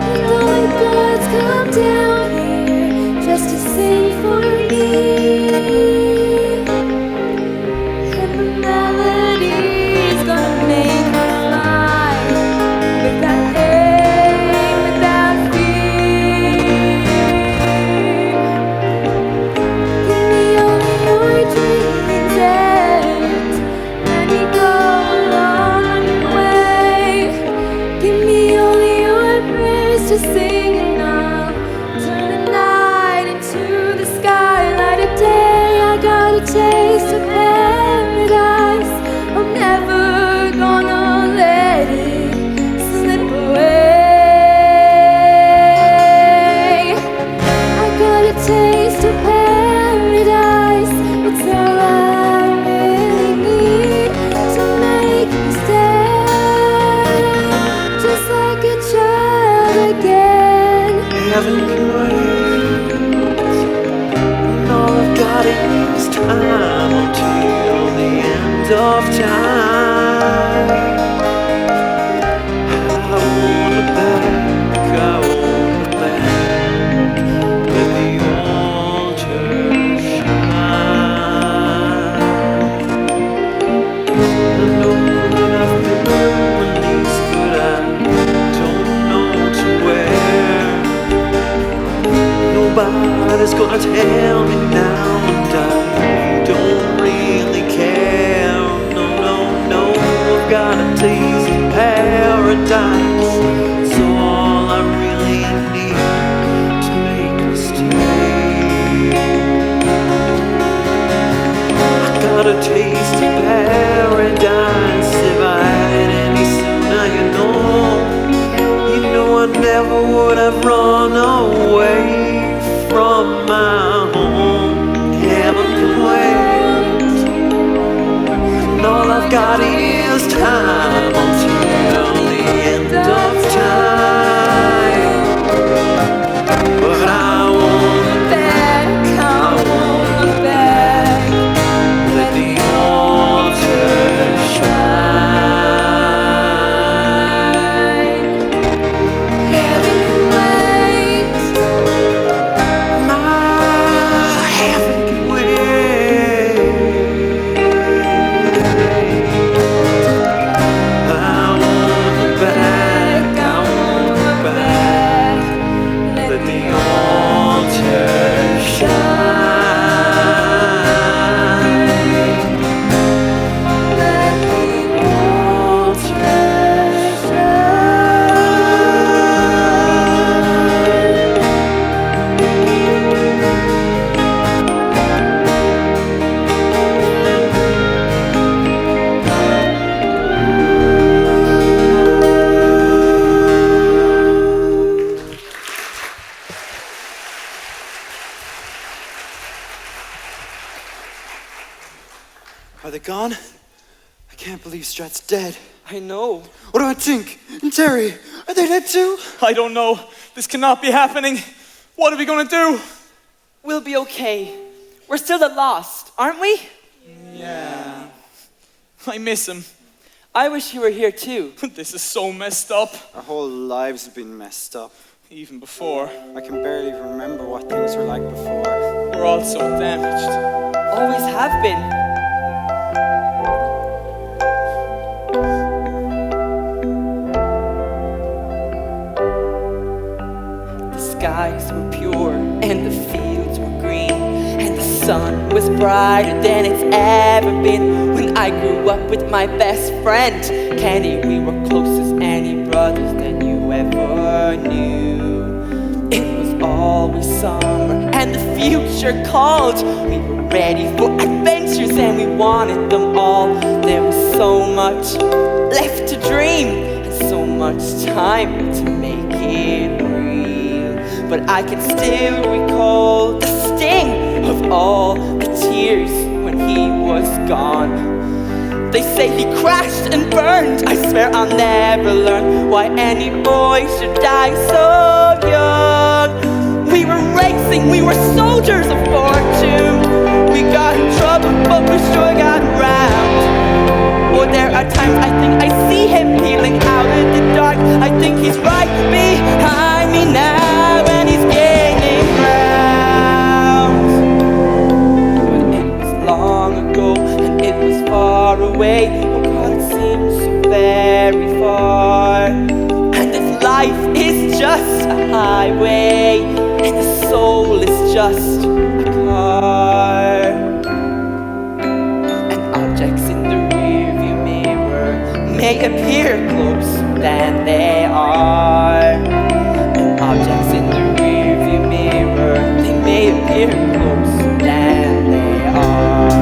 and all my gods come down here just to sing for me. And the melody's gonna make me fly without aim, without fear. Give me only your dreams and let me go along your way. Give me only your prayers to sing and I'll turn the night into the sky, light a day. I got a taste of paradise. I'm never gonna let it slip away. I got a taste of paradise. It's all I really need to make me stay, just like a child again. Heaven can wait. And all I've got is time until the end of time. I want it back, I want it back. Let the altar shine. I know that I've been released, but I don't know to where. Nobody's gonna tell me now, and I don't really care. No, I've got a taste of paradise. It's all I really need to make me stay. I got a taste of paradise. If I had it any sooner, you know I never would have run away from my home. Heaven can wait, and all I've got is time until the end of time. But I want it back, I want it back. Let the altar shine. Heaven can wait. My heaven can wait. gone? I can't believe Strat's dead. I know. What do I think? And Terry, are they dead too? I don't know. This cannot be happening. What are we gonna do? We'll be okay. We're still the Lost, aren't we? Yeah. I miss him. I wish you were here too. This is so messed up. Our whole lives have been messed up. Even before. I can barely remember what things were like before. We're all so damaged. Always have been. The skies were pure and the fields were green, and the sun was brighter than it's ever been. When I grew up with my best friend Kenny, we were close as any brothers that you ever knew. It was always summer and the future called. We were ready for adventures and we wanted them all. There was so much left to dream and so much time to make it real. But I can still recall the sting of all the tears when he was gone. They say he crashed and burned. I swear I'll never learn why any boy should die so young. We were racing, we were soldiers of fortune. We got in trouble, but we sure got around. Oh, there are times I think I see him peeling out in the dark. I think he's right behind me now, and he's gaining ground. But it was long ago, and it was far away. Oh God, it seems so very far. And if life is just a highway, and the soul is just a car, and objects in the rearview mirror may appear closer than they are. And objects in the rearview mirror, they may appear closer than they are.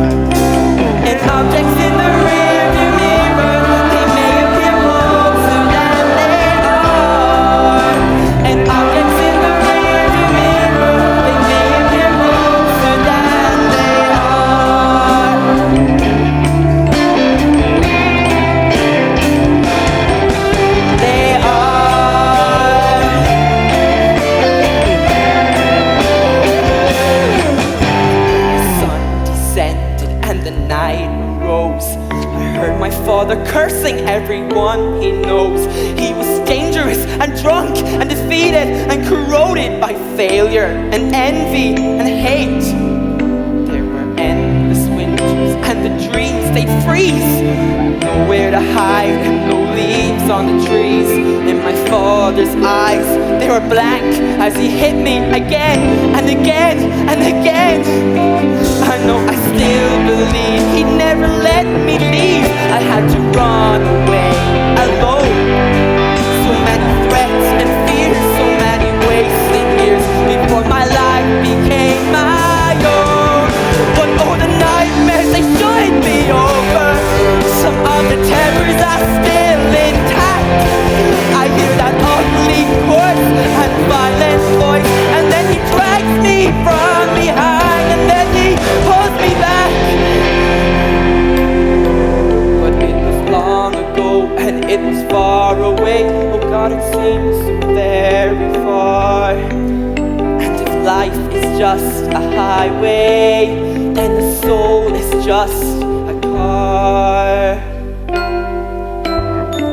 And objects in the rearview mirror, they may appear closer than they are. And objects in the rearview mirror, they may appear closer than they are. They are. The sun descended and the night arose. I heard my father cursing everyone he knows. He was dangerous and drunk and defeated and corroded by failure and envy and hate. There were endless winters and the dreams they'd freeze. Nowhere to hide, no leaves on the trees. In my father's eyes, they were blank as he hit me again and again and again. I know I still believe he'd never let me leave. I had to run away alone. So many threats and fears, so many wasted years before my life became my own. But oh, the nightmares, they should be over. Some of the terrors are still intact. I hear that ugly, hoarse and violent voice, and then he drags me from behind, and then he pulls me back. But it was long ago, and it was far away. Oh God, it seems so very far. And if life is just a highway, then the soul is just a car.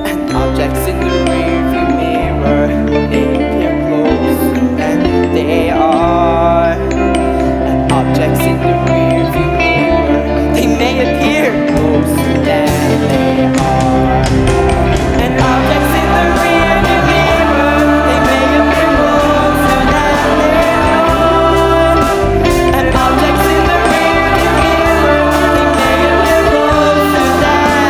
And objects in the rearview mirror, they appear closer than they are. And objects in the rearview mirror, they may appear closer than they are. And objects in the rearview mirror, they may appear closer than they are. And objects in the rearview mirror, they may appear closer than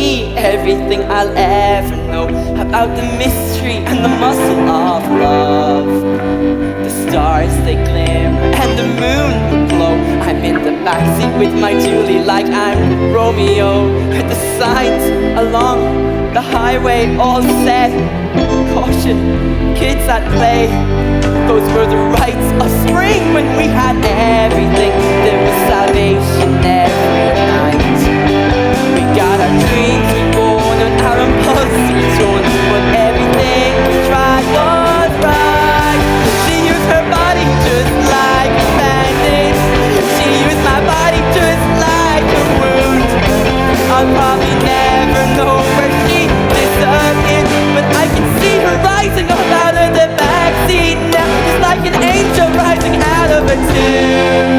me everything I'll ever know about the mystery and the muscle of love. The stars they glimmer and the moon will glow. I'm in the backseat with my Julie like I'm Romeo. With the signs along the highway all set. Caution, kids at play. Those were the rites of spring when we had everything. There was salvation every night. We got our dreams reborn on our impulsive tone. But everything we tried was right. She used her body just like a bandage. She used my body just like a wound. I'll probably never know where she disappeared, but I can see her rising up out of the backseat now, just like an angel rising out of a tomb.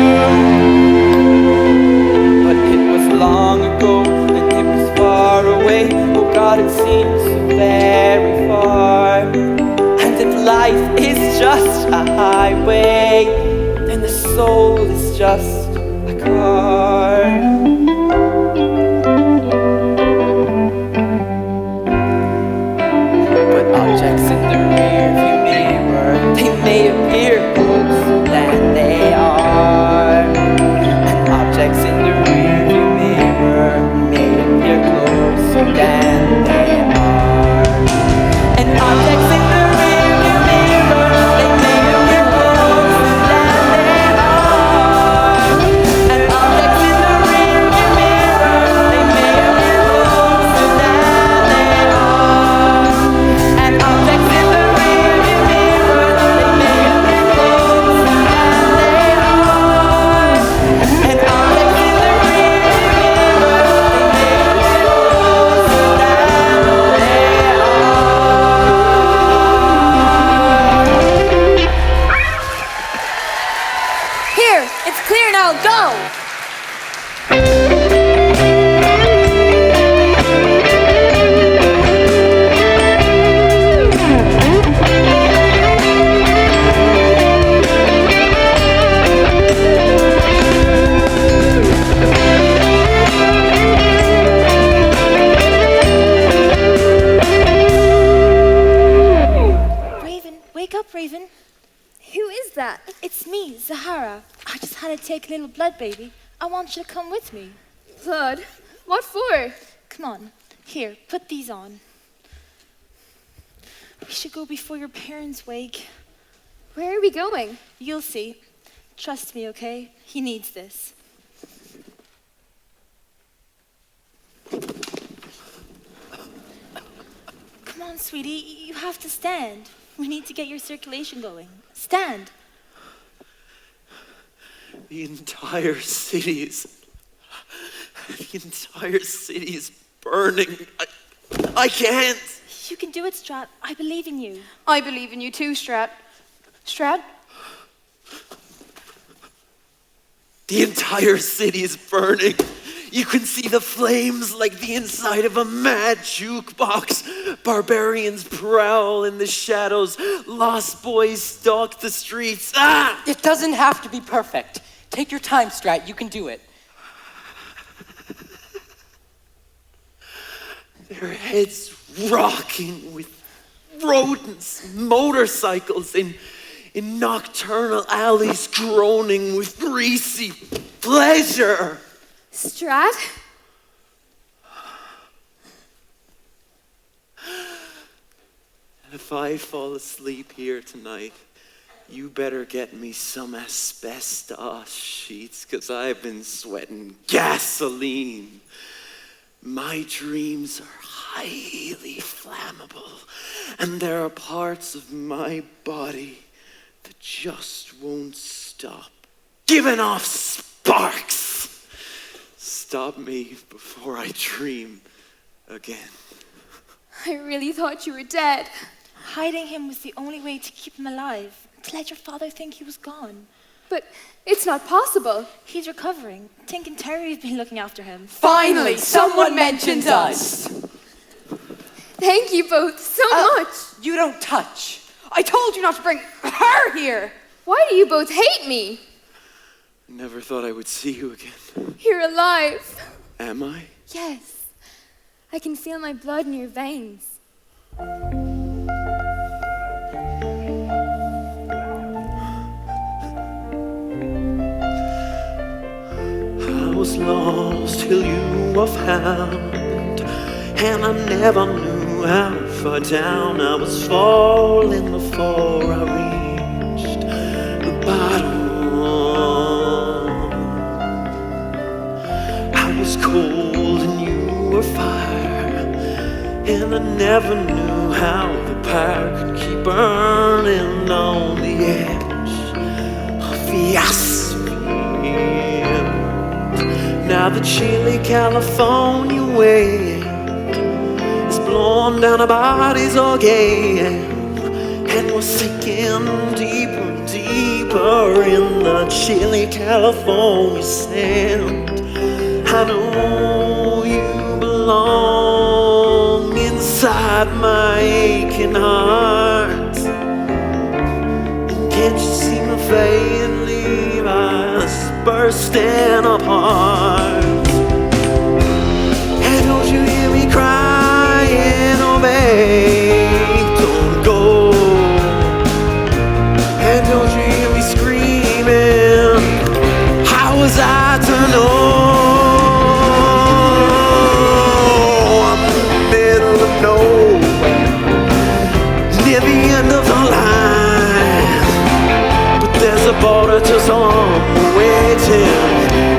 But it was long ago, and it was far away. Oh God, it seems so very far. And if life is just a highway, then the soul is just a car. Objects in the rearview mirror, they may appear closer than they are. And objects in the rearview mirror may appear closer than they are. And objects in the rearview mirror, they may appear closer than they are. And objects in the rearview mirror, they may appear closer than they are. And objects in the rearview mirror, they may appear closer than they are. And objects in the rearview mirror, they may appear closer than they are. Here, it's clear now, go! Raven, wake up, Raven. Who is that? It's me, Zahara. I just had to take a little blood, baby. I want you to come with me. Blood? What for? Come on. Here, put these on. We should go before your parents wake. Where are we going? You'll see. Trust me, okay? He needs this. Come on, sweetie. You have to stand. We need to get your circulation going. Stand. The entire city is burning. I can't. You can do it, Strat. I believe in you. I believe in you too, Strat. Strat? The entire city is burning. You can see the flames like the inside of a mad jukebox. Barbarians prowl in the shadows. Lost boys stalk the streets. Ah! It doesn't have to be perfect. Take your time, Strat. You can do it. Their heads rocking with rodents, motorcycles in nocturnal alleys groaning with greasy pleasure. Strat? And if I fall asleep here tonight, you better get me some asbestos sheets, 'cause I've been sweating gasoline. My dreams are highly flammable, and there are parts of my body that just won't stop giving off sparks. Stop me before I dream again. I really thought you were dead. Hiding him was the only way to keep him alive, to let your father think he was gone. But it's not possible. He's recovering. Tink and Terry have been looking after him. Finally, someone mentions us. Thank you both so much. You don't touch. I told you not to bring her here. Why do you both hate me? Never thought I would see you again. You're alive. Am I? Yes. I can feel my blood in your veins. I was lost till you were found, and I never knew how far down I was falling before I reached the bottom. I was cold and you were fire, and I never knew how the fire could keep burning on the edge of the asphalt. Now the chilly California wind is blowing down our bodies again, and we're sinking deeper and deeper in the chilly California sand. I know you belong inside my aching heart. Can't you see my fate and leave us bursting apart? And don't you hear me crying, oh babe, don't go. And don't you hear me screaming, how was I to know? I'm in the middle of nowhere, near the end of the line. There's a border to some waiting,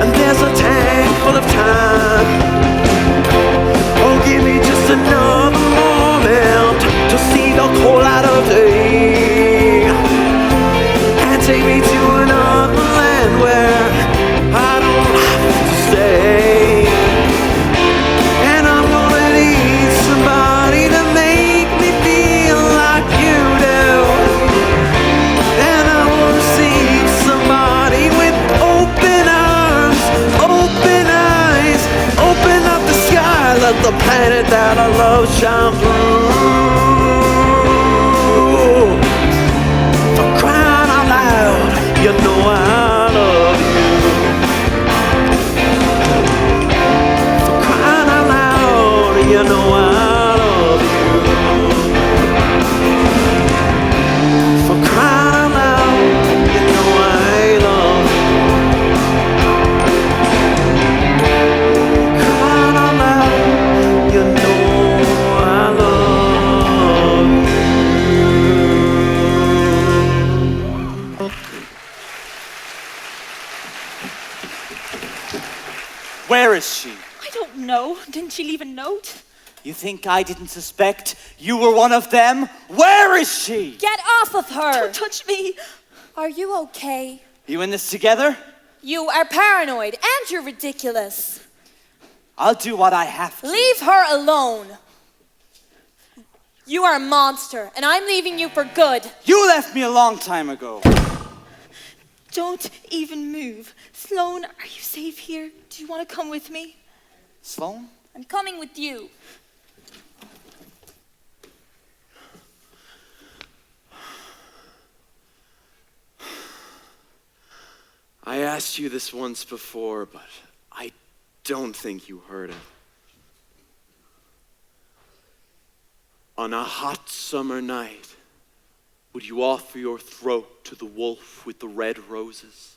and there's a tank full of time. Oh, give me just another moment to see the cold light of day, and take me to another land where I don't have to stay. And I'm gonna need somebody to make me feel like you do. And I wanna see somebody with open arms, open eyes, open up the sky, let the planet that I love shine through. For crying out loud, you know I love you. For crying out loud, you know I love you. For crying out loud, you know I love you. Crying out loud, you know I love you. Where is she? I don't know. Didn't she leave a note? You think I didn't suspect you were one of them? Where is she? Get off of her! Don't touch me. Are you okay? You in this together? You are paranoid and you're ridiculous. I'll do what I have to. Leave her alone. You are a monster, and I'm leaving you for good. You left me a long time ago. Don't even move. Sloane, are you safe here? Do you want to come with me? Sloane? I'm coming with you. I asked you this once before, but I don't think you heard it. On a hot summer night, would you offer your throat to the wolf with the red roses?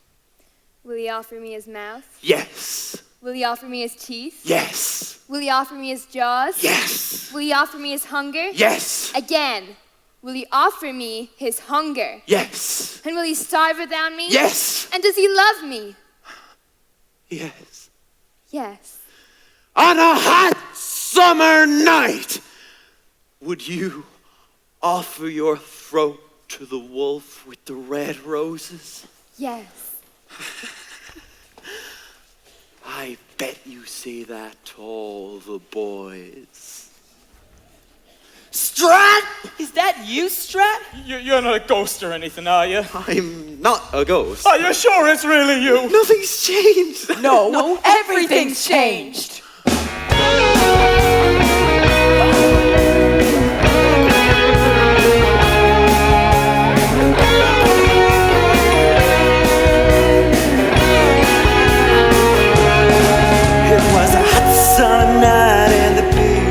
Will he offer me his mouth? Yes. Will he offer me his teeth? Yes. Will he offer me his jaws? Yes. Will he offer me his hunger? Yes. Again, will he offer me his hunger? Yes. And will he starve without me? Yes. And does he love me? Yes. Yes. On a hot summer night, would you offer your throat to the wolf with the red roses? Yes. I bet you say that to all the boys. Strat! Is that you, Strat? You're not a ghost or anything, are you? I'm not a ghost. Are you sure it's really you? Nothing's changed. No, everything's changed. It was a hot summer night and the big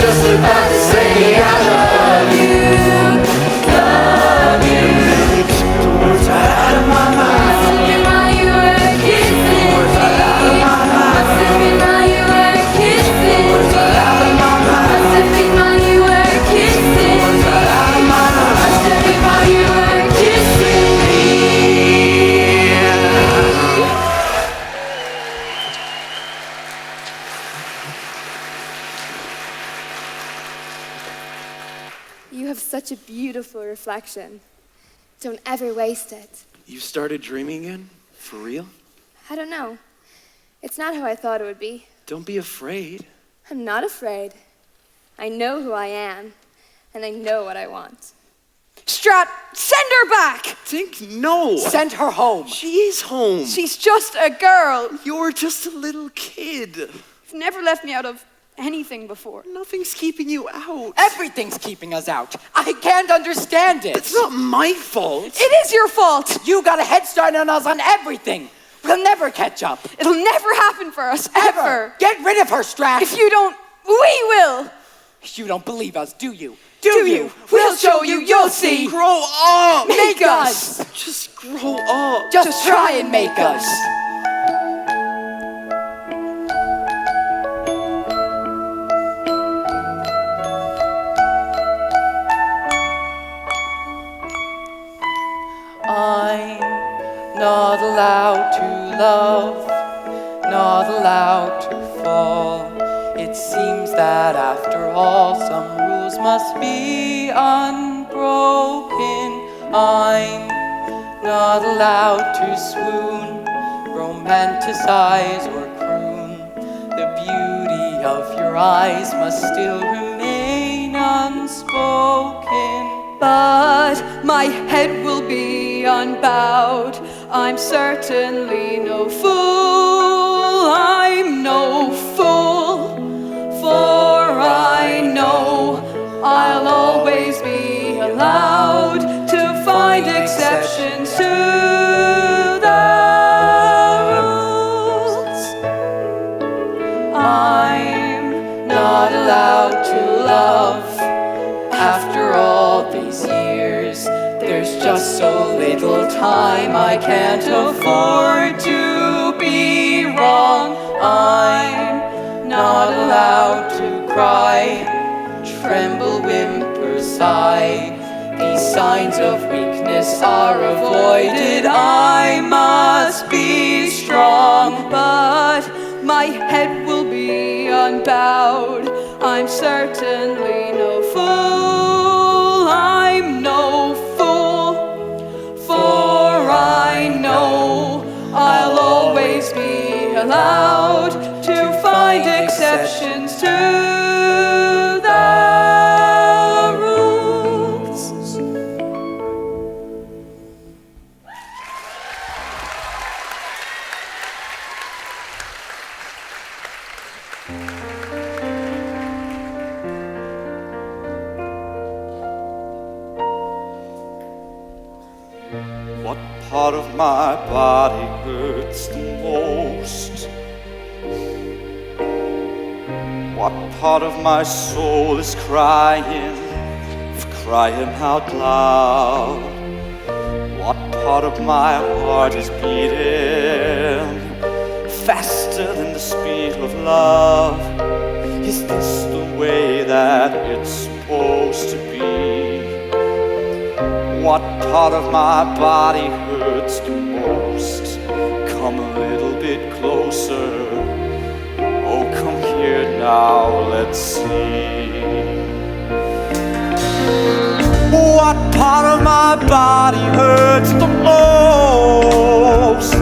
just about to say I love you, love you. The words right out of my mouth. Must have been while you were kissing me. The words right out of my mouth. Must have been while you were kissing me. The words right out of my mouth. Must have been while you were kissing me. The words right out of my mouth. Must have been while you were kissing me. You have such a beautiful reflection. Don't ever waste it. You started dreaming again? For real? I don't know. It's not how I thought it would be. Don't be afraid. I'm not afraid. I know who I am, and I know what I want. Strat, send her back! Think no. Send her home. She is home. She's just a girl. You're just a little kid. You've never left me out of anything before. Nothing's keeping you out. Everything's keeping us out. I can't understand it. It's not my fault. It is your fault. You got a head start on us on everything. We'll never catch up. It'll never happen for us, ever. Get rid of her, Strat. If you don't, we will. You don't believe us, do you? Do you? We'll show you, you'll see. Grow up. Make us. Just grow up. Just try and make us. I'm not allowed to love, not allowed to fall. It seems that after all, some rules must be unbroken. I'm not allowed to swoon, romanticize or croon. The beauty of your eyes must still remain unspoken. But my head will be unbowed. I'm certainly no fool. I'm no fool. For I know I'll always be allowed to find exceptions to the rules. I'm not allowed to love after all these years. There's just so little time, I can't afford to be wrong. I'm not allowed to cry, tremble, whimper, sigh. These signs of weakness are avoided. I must be strong, but my head will be unbowed. I'm certainly no fool. I'm no fool, for I know I'll always be allowed to find exceptions to the rules. What part of my body hurts the most? What part of my soul is crying out loud? What part of my heart is beating faster than the speed of love? Is this the way that it's supposed to be? What part of my body hurts the most? Come a little bit closer. Oh, come here now, let's see. What part of my body hurts the most?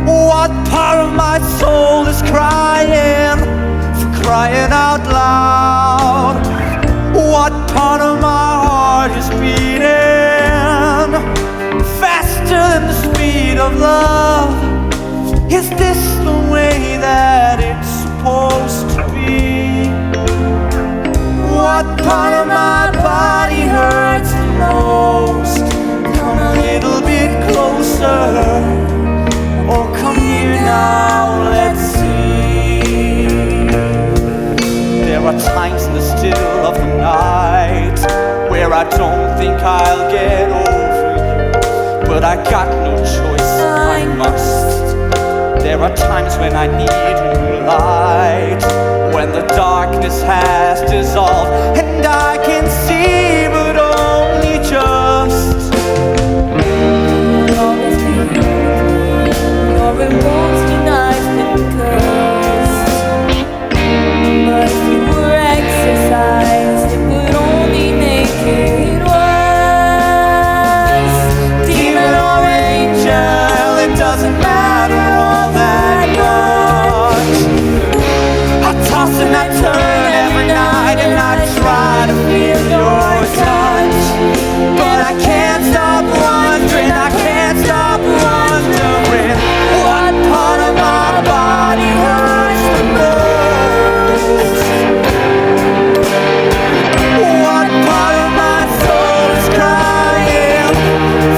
What part of my soul is crying out loud? What part of my heart is beating faster than the speed of love? Is this the way that it's supposed to be? What part of my body hurts the most? Come a little bit closer. Oh, come here now, let's see. There There are times in the still of the night where I don't think I'll get over you, but I got no choice, I must. There are times when I need new light, when the darkness has dissolved and I can see, but only just. You'll always be here with me. Your remote's denied and cursed. But if you were exercised, it would only make it worse. Demon or angel, it doesn't matter all that much. I toss and I turn every night and I try to feel your touch, but I can't stop wondering, I can't stop wondering what part of my body hurts the most. What part of my soul is crying,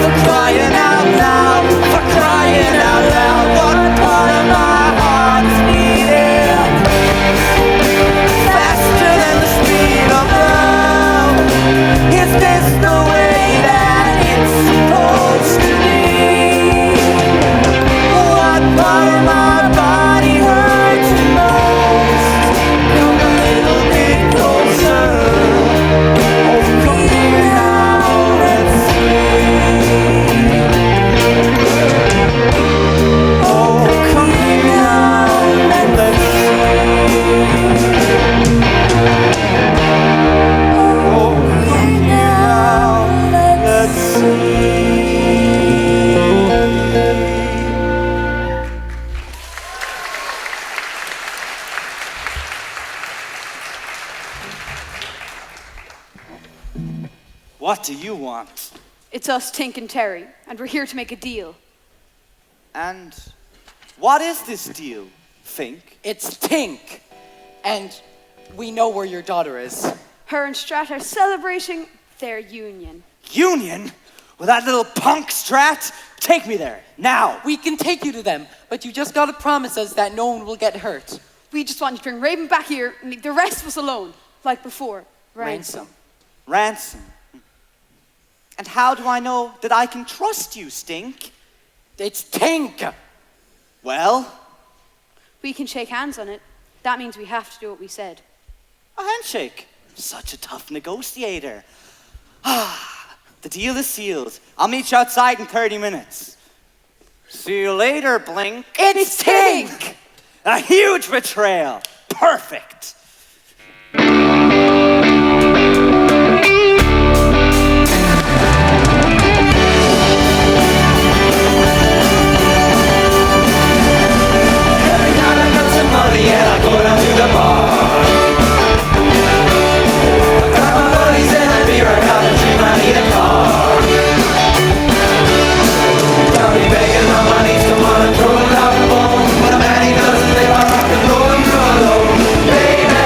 for crying out loud, for crying out loud. What part of my heart is beating faster than the speed of love? Is this the way that it's supposed to be? What part of my body hurts the most? Come a little bit closer. Oh, come here now, let's see. Oh, come here now, and let's see. Oh, come here now, let's see. What do you want? It's us, Tink and Terry, and we're here to make a deal. And what is this deal, Fink? It's Tink. And we know where your daughter is. Her and Strat are celebrating their union. Union? With that little punk Strat? Take me there, now. We can take you to them, but you just gotta promise us that no one will get hurt. We just want you to bring Raven back here and leave the rest of us alone, like before. Ransom. Ransom. And how do I know that I can trust you, Stink? It's Tink. Well, We can shake hands on it. That means we have to do what we said. a handshake. Such a tough negotiator. Ah, the deal is sealed. I'll meet you outside in 30 minutes. See you later, Blink. It's Tink! A huge betrayal. Perfect. Baby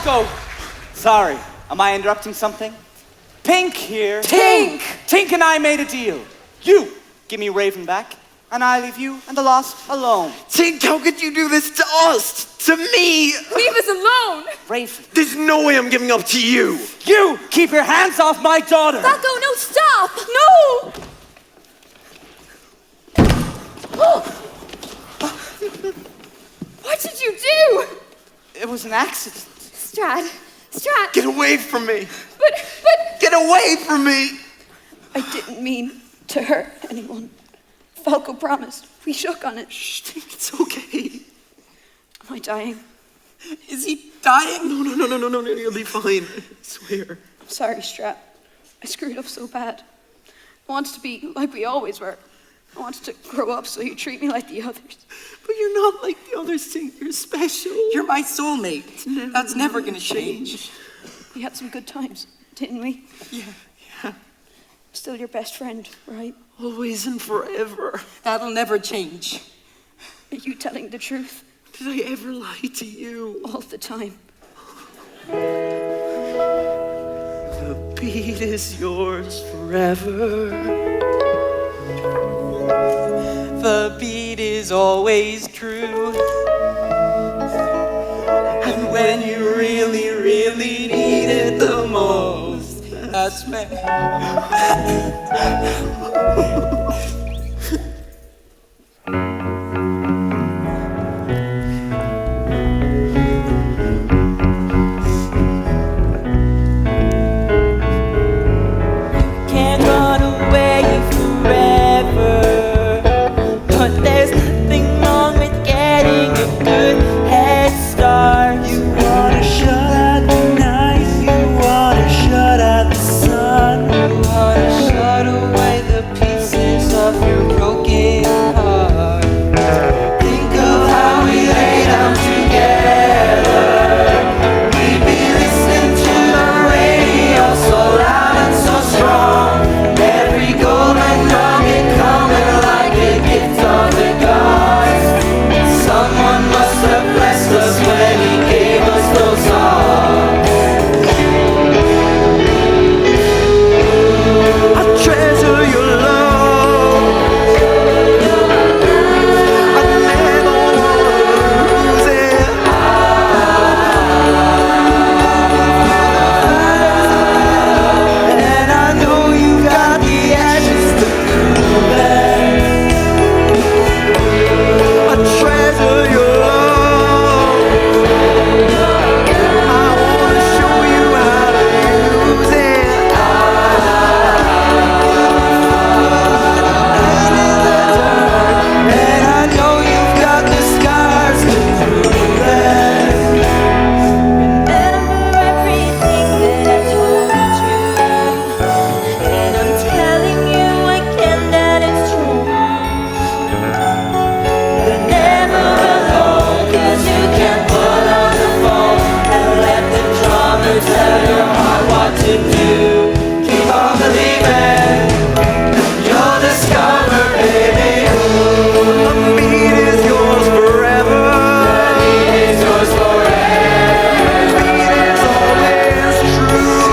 go. Sorry, am I interrupting something? Pink here. Tink! Tink and I made a deal. You give me Raven back, and I leave you and the Lost alone. Tink, how could you do this to us? To me? Leave us alone! Raven. There's no way I'm giving up to you. You keep your hands off my daughter. Falco, no, stop! No! What did you do? It was an accident. Strat. Get away from me. But. Get away from me. I didn't mean to hurt anyone. Falco promised. We shook on it. Shh, Tink, it's okay. Am I dying? Is he dying? No, you'll be fine. I swear. I'm sorry, Strat. I screwed up so bad. I wanted to be like we always were. I wanted to grow up so you treat me like the others. But you're not like the others, Tink. You're special. You're my soulmate. That's never gonna change. We had some good times, didn't we? Yeah. I'm still your best friend, right? Always and forever. That'll never change. Are you telling the truth? Did I ever lie to you? All the time. The beat is yours forever. The beat is always true. And when you really, really need it the most, that's when. Can't run away forever, but there's nothing wrong with getting a good head start. You wanna shut out the night, you wanna shut out the sun, You wanna shut away the pieces of your broken heart. think of how we lay down together. We'd be listening to the radio so loud and so strong. Every golden nugget coming like a gift of the gods. Someone must have blessed us when he gave us those songs. I treasure your love. I never wanna lose it. And I know you got the ashes to prove it. I treasure your love. I wanna show you how to use it. And I know you've got the scars to prove it. Remember everything that I told you, and I'm telling you again that it's true. You're never alone, 'cause you can put on the phone and let the drama tell your heart what to do. Keep on believing, you'll discover, baby. The beat is yours forever. It's yours forever. The beat is always true.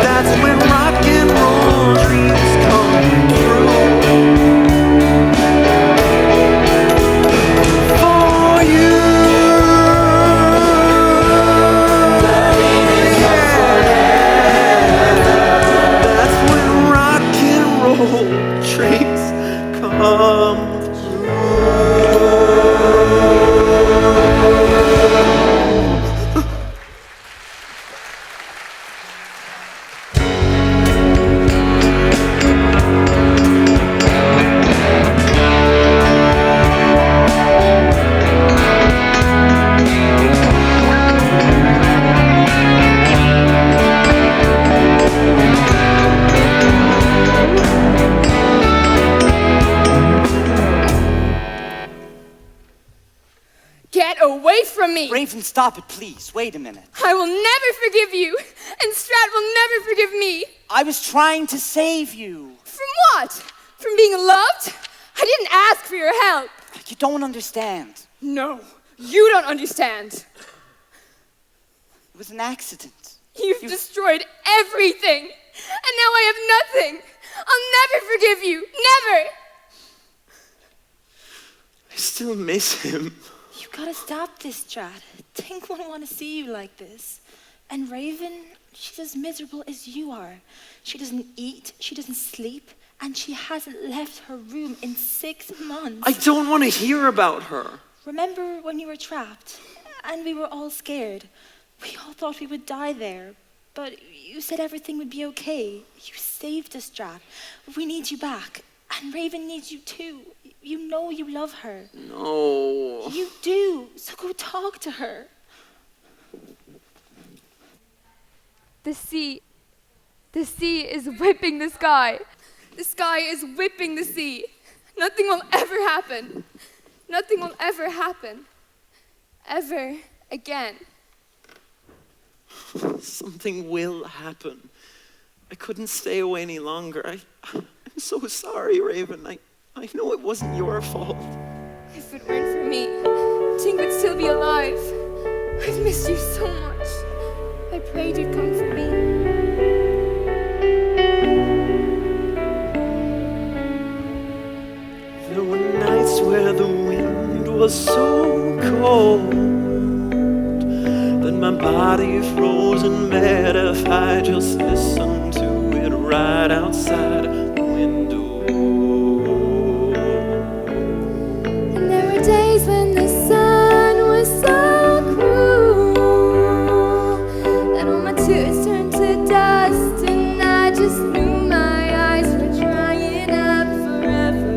That's when rock and roll dreams come true. For you. That's when rock and roll dreams come Get away from me! Raven, stop it, please. Wait a minute. I will never forgive you, and Strat will never forgive me. I was trying to save you. From what? From being loved? I didn't ask for your help. You don't understand. No, you don't understand. It was an accident. You've destroyed everything, and now I have nothing. I'll never forgive you, never. I still miss him. You gotta stop this, Strad. Tink won't want to see you like this. And Raven, she's as miserable as you are. She doesn't eat, she doesn't sleep, and she hasn't left her room in 6 months. I don't want to hear about her. Remember when you were trapped, and we were all scared? We all thought we would die there, but you said everything would be okay. You saved us, Strad. We need you back, and Raven needs you too. You know you love her. No. You do, so go talk to her. The sea is whipping the sky. The sky is whipping the sea. Nothing will ever happen. Nothing will ever happen. Ever again. Something will happen. I couldn't stay away any longer. I'm so sorry, Raven. I know it wasn't your fault. If it weren't for me, Tink would still be alive. I've missed you so much. I prayed you'd come for me. There were nights where the wind was so cold that my body froze and met if I just listened to it right outside the window. And there were days when the sun was so cruel that all my tears turned to dust, and I just knew my eyes were drying up forever.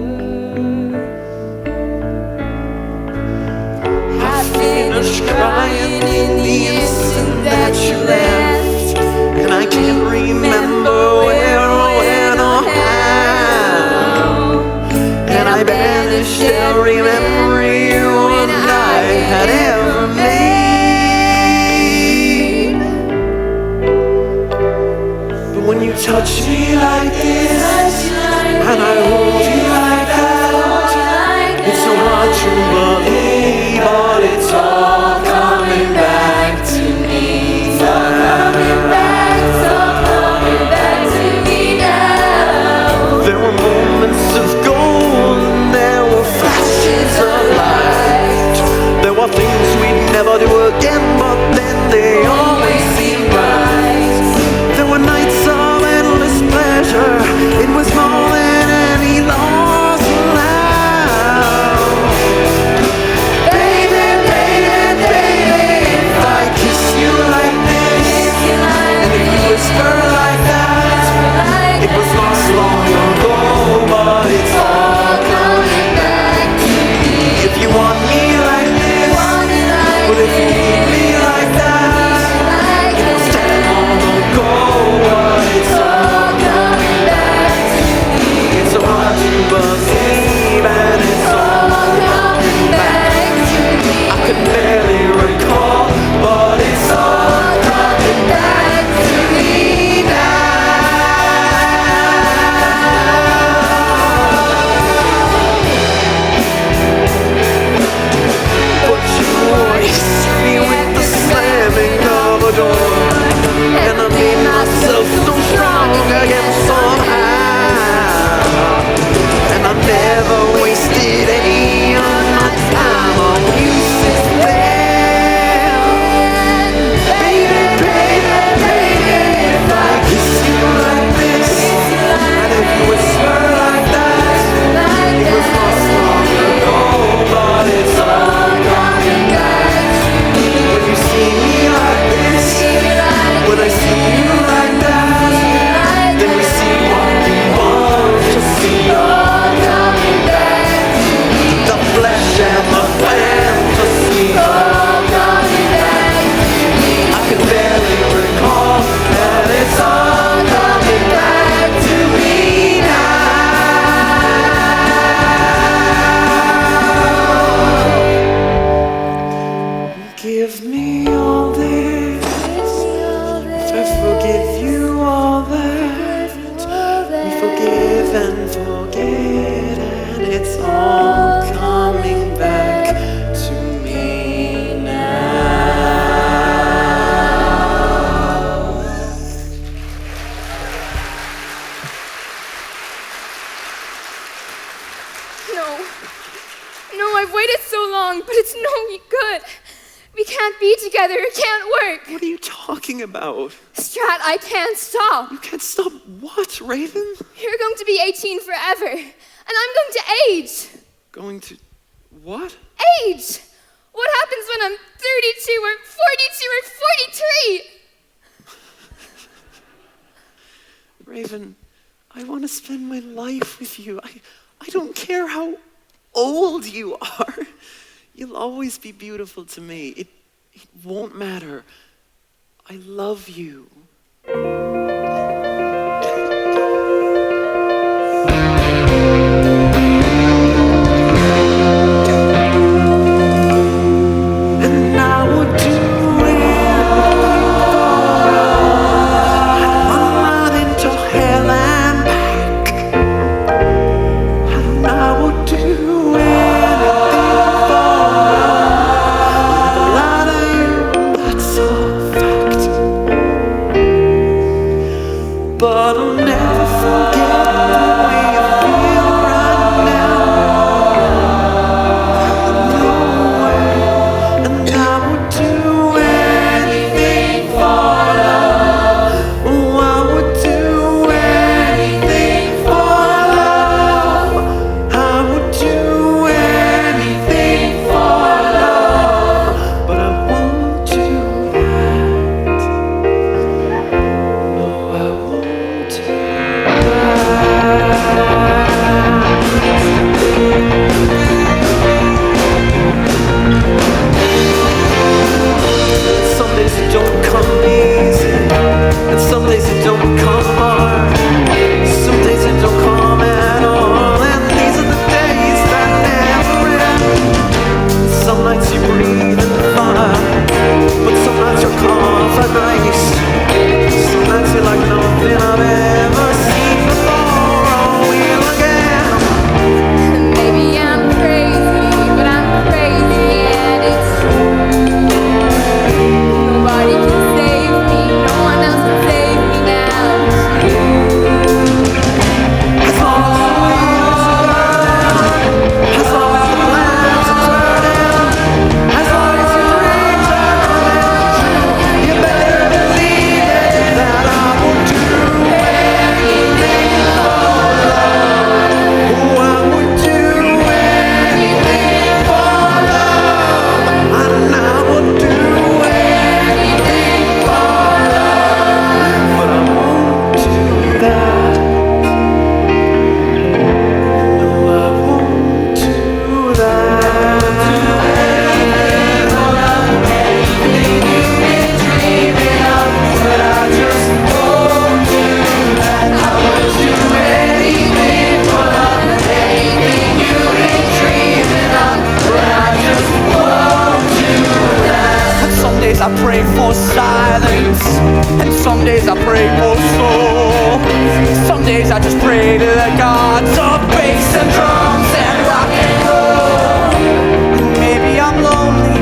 I finished crying in the instant that you left, and I can't remember where or when or how, and I banished every memory you and I had ever made. But when you touch me like this, and I hold you like that, it's so hard to believe, but it's all coming back to me. It's all coming back, it's all coming back to me now. There were moments of gold and there were flashes of light. There were things we'd never do again, but then they always seemed right. There were nights of endless pleasure. It was more than any loss allowed. I've waited so long, but it's no good. We can't be together. It can't work. What are you talking about? Strat, I can't stop. You can't stop what, Raven? You're going to be 18 forever, and I'm going to age. Going to what? Age! What happens when I'm 32 or 42 or 43? Raven, I want to spend my life with you. I don't care how old you are. You'll always be beautiful to me. It won't matter. I love you. And I would do run into hell and back. And I would do but I'll never forget the way you feel right now. No way, and I would do anything for love. Oh, I would do anything for love. I would do anything for love, but I won't do that. No, I won't. Some days it don't come easy, and some days it don't come hard. Some days it don't come at all, and these are the days that never end. Some nights you breathe in the fire, but some nights you're calm for nice. Some nights you're like nothing I've ever seen before. Oh, we'll again. Maybe I'm crazy, but I'm crazy and it's true. Nobody can save me, no one else can save me now. As long as the wheels are turning, as long as the plans are turning, as long as your dreams are coming true, you better believe it that I will do anything for love. Oh, I would do anything for love, and I would do anything for love, but I won't do that. No, I won't do that. Anything for love, anything you've been dreaming of, but I just won't do that. I would do anything for love, anything you've been dreaming of, but I just won't do that. And some days I pray for silence, and some days I pray for soul. Some days I just pray to the gods of bass and drums and rock and roll. And maybe I'm lonely,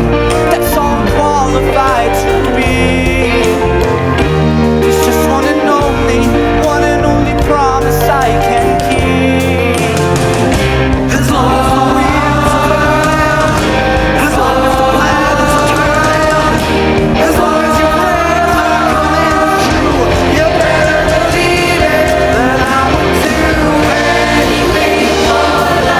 that's all I'm qualified to be. There's just one and only promise I can keep. As long as the wheels are turning, as long as the plans are turning, as long as your prayers are coming true, you better believe it that I would do anything for love.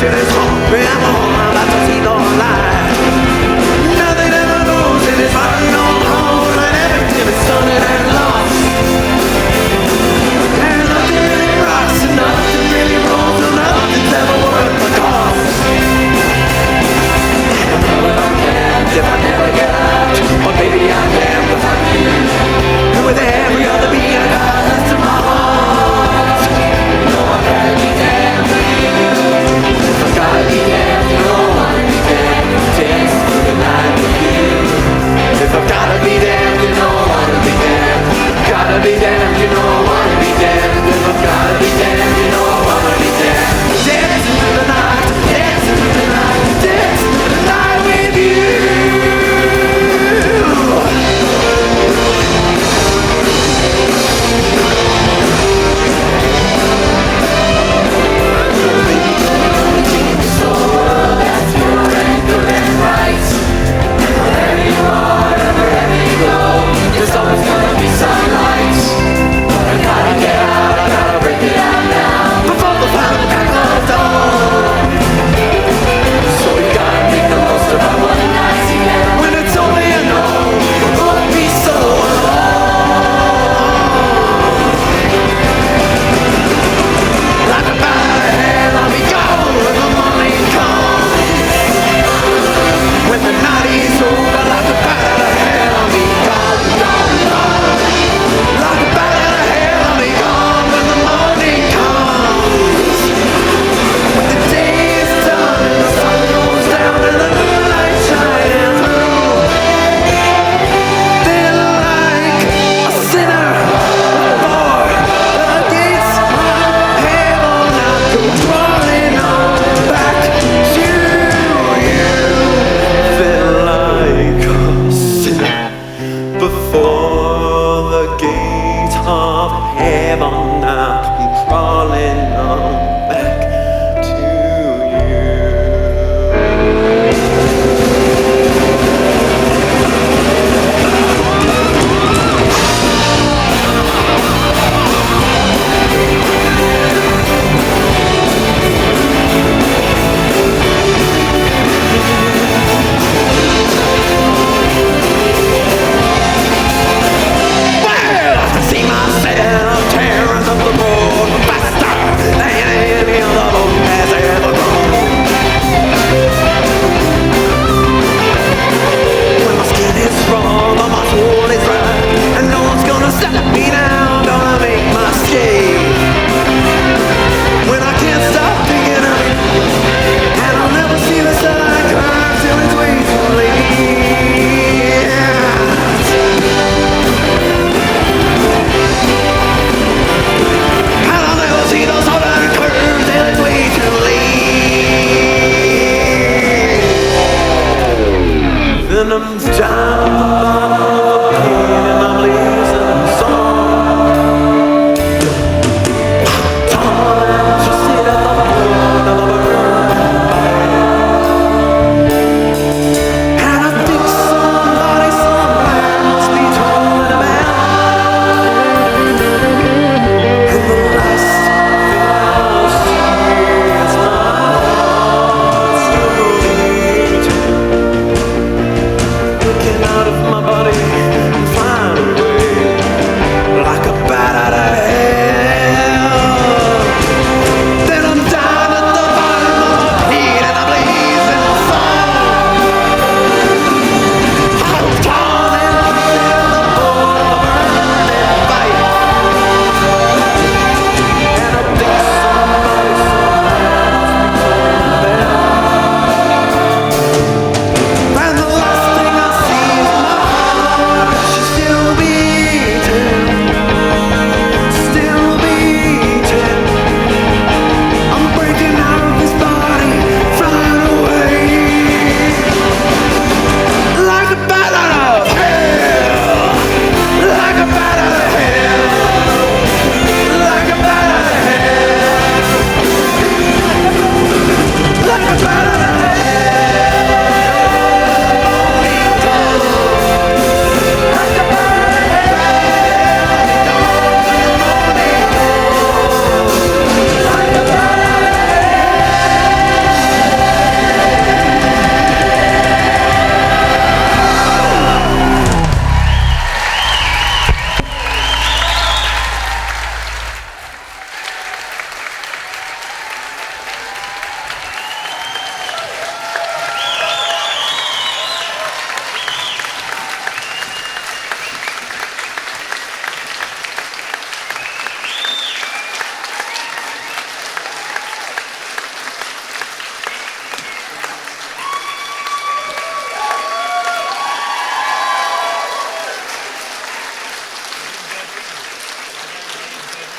till it's hungry, I'm about to see no light. Nothing ever goes and it's running on hold, and everything is sunny and lost. And nothing really rocks and nothing really rolls, and nothing's ever worth the cost. And I know that I can't if I never get out, but maybe I can without you. And with every other beat I got left in my heart, you know I can't be damned with you. I got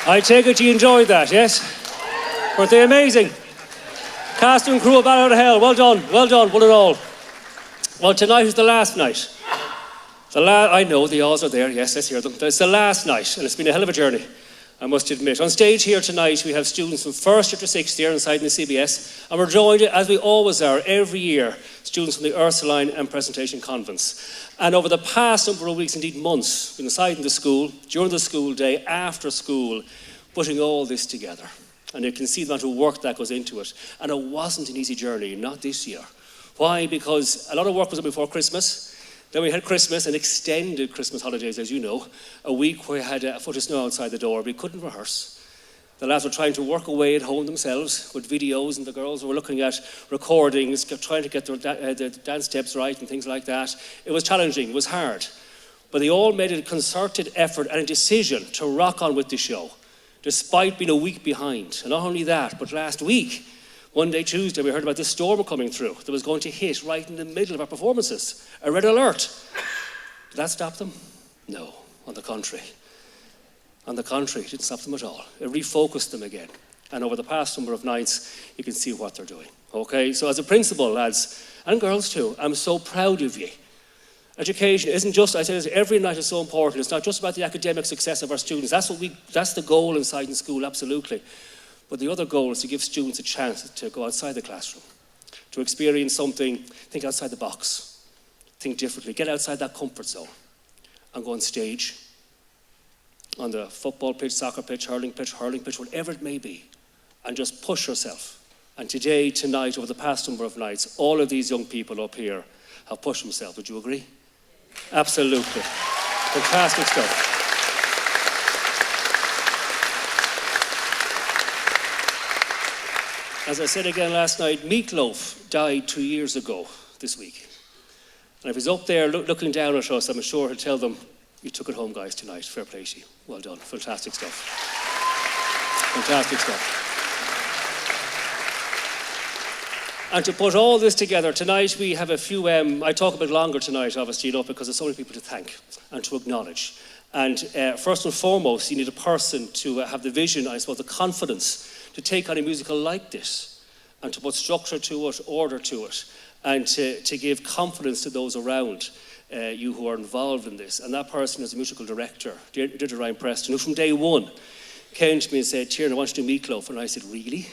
I take it you enjoyed that, yes? Weren't they amazing? Cast and crew of Bat Out of Hell, well done, one and all. Well, tonight is the last night. I know, the odds are there, yes, let's hear them. It's the last night, and it's been a hell of a journey, I must admit. On stage here tonight, we have students from first year to sixth year inside in the CBS, and we're joined, as we always are, every year, students from the Ursuline and Presentation Convents. And over the past number of weeks, indeed months, been inside in the school, during the school day, after school, putting all this together. And you can see the amount of work that goes into it. And it wasn't an easy journey, not this year. Why? Because a lot of work was done before Christmas. Then we had Christmas and extended Christmas holidays, as you know. A week where we had a foot of snow outside the door. We couldn't rehearse. The lads were trying to work away at home themselves with videos, and the girls were looking at recordings, trying to get their dance steps right and things like that. It was challenging, it was hard. But they all made a concerted effort and a decision to rock on with the show, despite being a week behind. And not only that, but last week, one day Tuesday, we heard about this storm coming through that was going to hit right in the middle of our performances. A red alert. Did that stop them? No, on the contrary. On the contrary, it didn't stop them at all. It refocused them again. And over the past number of nights, you can see what they're doing. Okay, so as a principal, lads, and girls too, I'm so proud of you. Education isn't just, I say this, every night is so important. It's not just about the academic success of our students. That's the goal inside in school, absolutely. But the other goal is to give students a chance to go outside the classroom, to experience something, think outside the box, think differently, get outside that comfort zone, and go on stage, on the football pitch, soccer pitch, hurling pitch, whatever it may be, and just push yourself. And today, tonight, over the past number of nights, all of these young people up here have pushed themselves. Would you agree? Absolutely. Fantastic stuff. As I said again last night, Meatloaf died 2 years ago this week. And if he's up there looking down at us, I'm sure he'll tell them, you took it home, guys, tonight. Fair play to you. Well done. Fantastic stuff. Fantastic stuff. And to put all this together, tonight we have a few, I talk a bit longer tonight, obviously, because there's so many people to thank and to acknowledge. And first and foremost, you need a person to have the vision, I suppose, the confidence to take on a musical like this and to put structure to it, order to it, and to give confidence to those around you who are involved in this. And that person is a musical director, Deirdre Ryan Preston, who from day one came to me and said, Tiernan, I want you to do Meatloaf. And I said, really?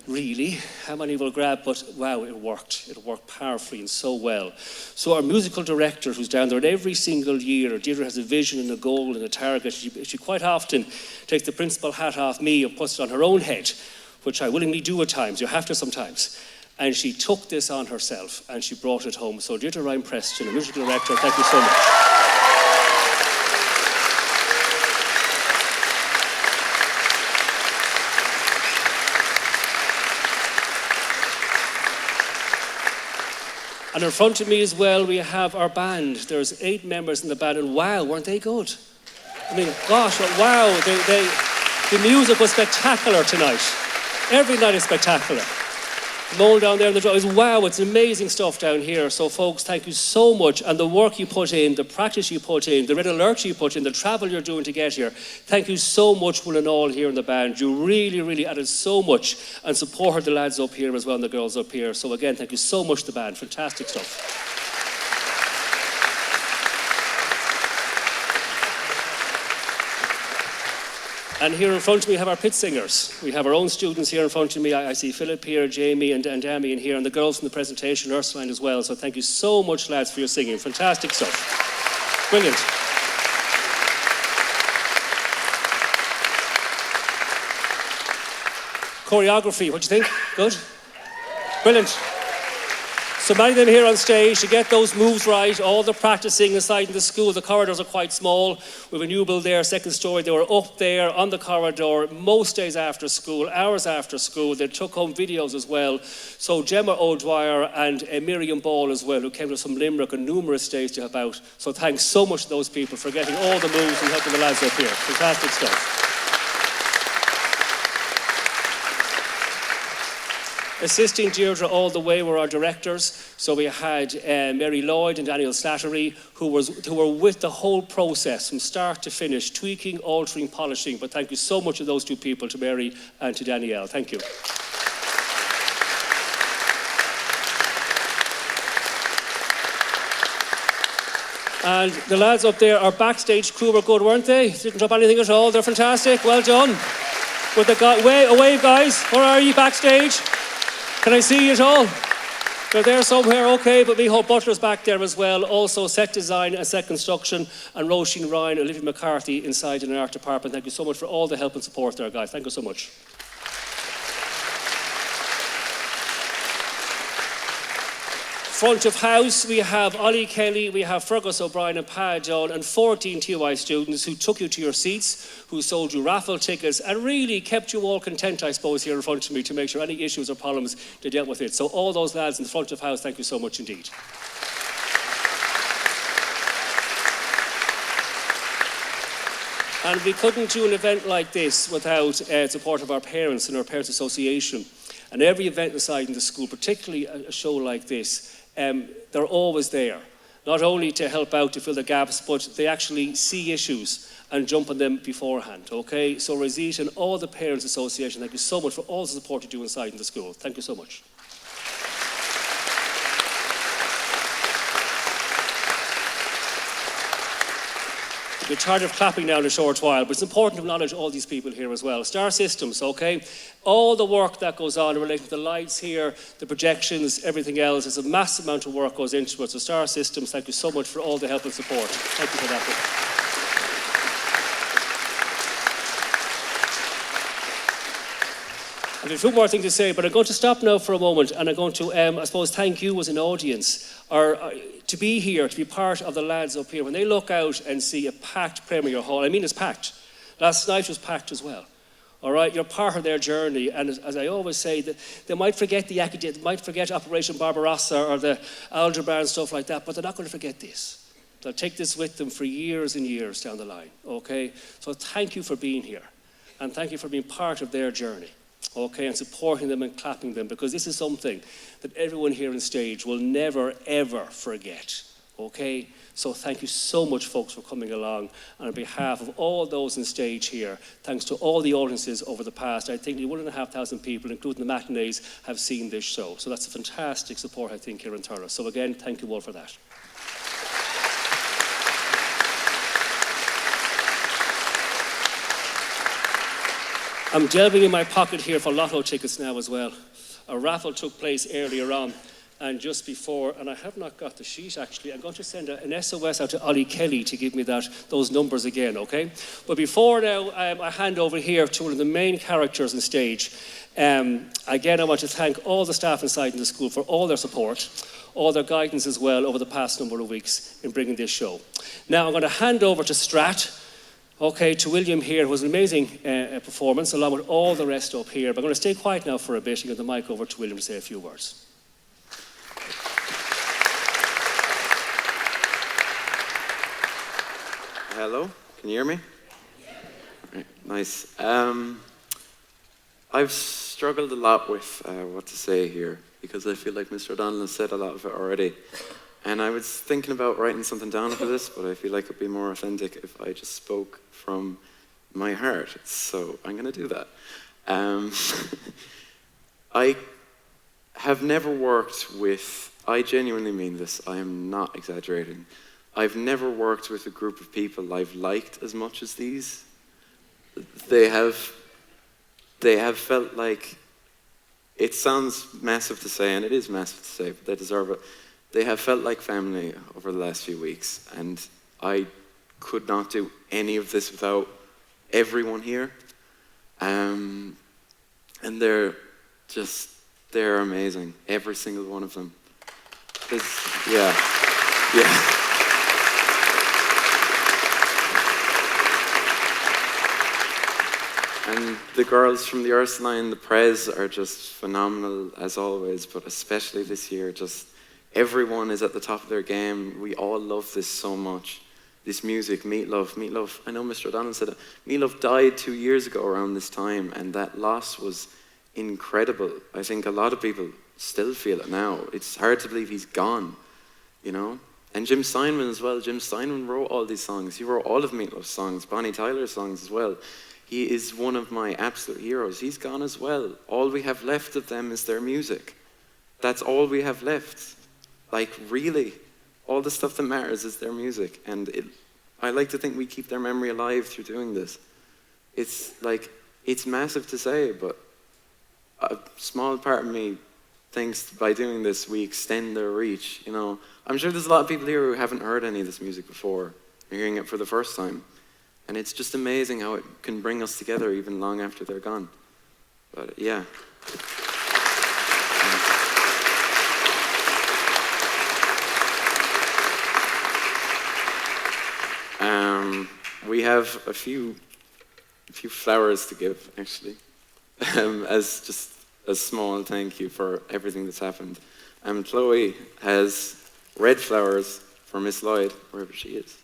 Really? How many will grab? But wow, it worked. It worked powerfully and so well. So our musical director, who's down there, and every single year, Deirdre has a vision and a goal and a target. She quite often takes the principal hat off me and puts it on her own head, which I willingly do at times. You have to sometimes. And she took this on herself and she brought it home. So Deirdre Ryan Preston, a musical director, thank you so much. And in front of me as well, we have our band. There's 8 members in the band, and wow, weren't they good? I mean, gosh, wow, the music was spectacular tonight. Every night is spectacular. Mole down there in the draw is wow, it's amazing stuff down here. So folks, thank you so much. And the work you put in, the practice you put in, the red alert you put in, the travel you're doing to get here, thank you so much, one and all here in the band. You really, really added so much and supported the lads up here as well and the girls up here. So again, thank you so much, the band. Fantastic stuff. And here in front of me we have our pit singers. We have our own students here in front of me. I see Philip here, Jamie and Dami in here, and the girls from the presentation, Ursuline as well. So thank you so much, lads, for your singing. Fantastic stuff. Brilliant. Choreography, what do you think? Good? Brilliant. So many of them here on stage to get those moves right, all the practicing inside in the school. The corridors are quite small. We have a new build there, second story. They were up there on the corridor most days after school, hours after school. They took home videos as well. So Gemma O'Dwyer and Miriam Ball as well, who came to us from Limerick on numerous days to help out. So thanks so much to those people for getting all the moves and helping the lads up here. Fantastic stuff. Assisting Deirdre all the way were our directors. So we had Mary Lloyd and Daniel Slattery, who were with the whole process from start to finish, tweaking, altering, polishing. But thank you so much to those two people, to Mary and to Danielle. Thank you. And the lads up there, our backstage crew were good, weren't they? Didn't drop anything at all. They're fantastic. Well done. With the wave, guys. Where are you backstage? Can I see you at all? They're there somewhere, okay. But Miho Butler's back there as well. Also set design and set construction. And Roisin Ryan and Olivia McCarthy inside in the art department. Thank you so much for all the help and support there, guys. Thank you so much. Front of house, we have Ollie Kelly, we have Fergus O'Brien and Pat John, and 14 TY students who took you to your seats, who sold you raffle tickets, and really kept you all content, I suppose, here in front of me to make sure any issues or problems they dealt with it. So all those lads in the front of house, thank you so much indeed. And we couldn't do an event like this without support of our parents and our Parents Association. And every event inside in the school, particularly a show like this, they're always there. Not only to help out to fill the gaps, but they actually see issues and jump on them beforehand, okay? So Rosita and all the Parents Association, thank you so much for all the support you do inside in the school. Thank you so much. We're tired of clapping now in a short while, but it's important to acknowledge all these people here as well. Star Systems, okay? All the work that goes on in relation to the lights here, the projections, everything else, there's a massive amount of work goes into it. So Star Systems, thank you so much for all the help and support. Thank you for that. I have a few more things to say, but I'm going to stop now for a moment, and I'm going to, I suppose, thank you as an audience, or to be here, to be part of the lads up here. When they look out and see a packed Premier Hall, I mean it's packed. Last night was packed as well. All right, you're part of their journey, and as I always say, they might forget the academic, they might forget Operation Barbarossa or the algebra and stuff like that, but they're not going to forget this. They'll take this with them for years and years down the line. Okay, so thank you for being here, and thank you for being part of their journey. Okay, and supporting them and clapping them, because this is something that everyone here on stage will never, ever forget. Okay, so thank you so much, folks, for coming along. And on behalf of all those on stage here, thanks to all the audiences over the past, I think 1,500 people, including the matinees, have seen this show. So that's a fantastic support, I think, here in Thurles. So again, thank you all for that. I'm delving in my pocket here for lotto tickets now as well. A raffle took place earlier on, and just before, and I have not got the sheet actually, I'm going to send an SOS out to Ollie Kelly to give me those numbers again, okay? But before now, I hand over here to one of the main characters on stage. Again, I want to thank all the staff inside in the school for all their support, all their guidance as well over the past number of weeks in bringing this show. Now I'm going to hand over to Strat. Okay, to William here, who was an amazing performance, along with all the rest up here. But I'm going to stay quiet now for a bit and give the mic over to William to say a few words. Hello, can you hear me? Right, nice. I've struggled a lot with what to say here, because I feel like Mr. O'Donnell has said a lot of it already. And I was thinking about writing something down for this, but I feel like it'd be more authentic if I just spoke from my heart. So I'm going to do that. I have never worked with, I genuinely mean this, I am not exaggerating. I've never worked with a group of people I've liked as much as these. They have felt like, it sounds massive to say, and it is massive to say, but they deserve it. They have felt like family over the last few weeks, and I could not do any of this without everyone here. And they're amazing, every single one of them. Yeah. And the girls from the Ursuline, the Prez, are just phenomenal as always, but especially this year, just everyone is at the top of their game. We all love this so much. This music, Meatloaf, I know Mr. O'Donnell said it. Meatloaf died 2 years ago around this time, and that loss was incredible. I think a lot of people still feel it now. It's hard to believe he's gone, you know? And Jim Steinman as well. Jim Steinman wrote all these songs. He wrote all of Meatloaf's songs, Bonnie Tyler's songs as well. He is one of my absolute heroes. He's gone as well. All we have left of them is their music. That's all we have left. Like, really, all the stuff that matters is their music. And I like to think we keep their memory alive through doing this. It's like, it's massive to say, but a small part of me thinks by doing this, we extend their reach, you know. I'm sure there's a lot of people here who haven't heard any of this music before. You're hearing it for the first time. And it's just amazing how it can bring us together even long after they're gone. But yeah. We have a few flowers to give, actually, as just a small thank you for everything that's happened. Chloe has red flowers for Miss Lloyd, wherever she is.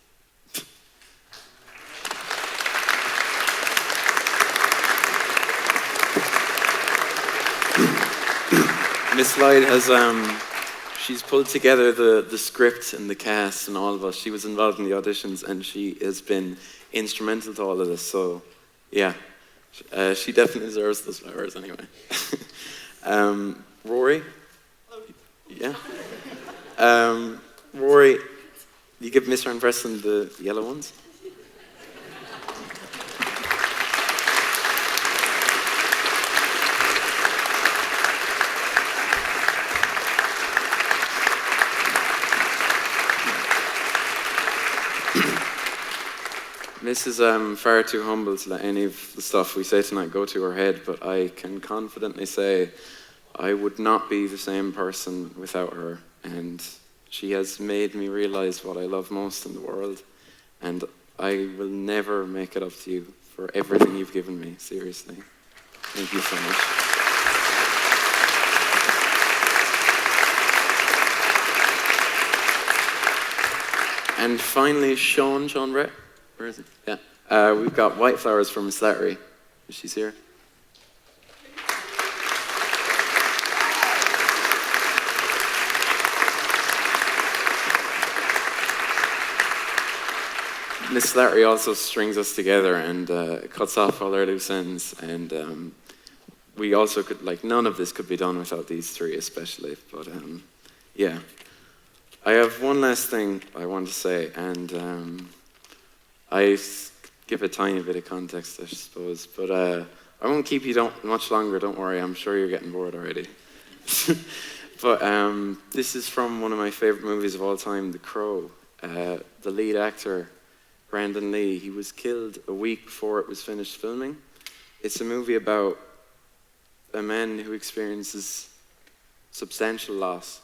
Miss Lloyd has, she's pulled together the script and the cast and all of us. She was involved in the auditions and she has been instrumental to all of this, so yeah. She definitely deserves those flowers anyway. Rory? Yeah. Rory, you give Mr. and Preston the yellow ones? Miss is far too humble to let any of the stuff we say tonight go to her head, but I can confidently say I would not be the same person without her, and she has made me realize what I love most in the world, and I will never make it up to you for everything you've given me, seriously. Thank you so much. And finally, Sean Brett. Where is it? Yeah. We've got white flowers from Miss Slattery. She's here. Miss Slattery also strings us together and cuts off all our loose ends. And we also could, like, none of this could be done without these three especially. But yeah. I have one last thing I want to say, and I give a tiny bit of context, I suppose, but I won't keep you much longer, don't worry, I'm sure you're getting bored already. But this is from one of my favorite movies of all time, The Crow. The lead actor, Brandon Lee, he was killed a week before it was finished filming. It's a movie about a man who experiences substantial loss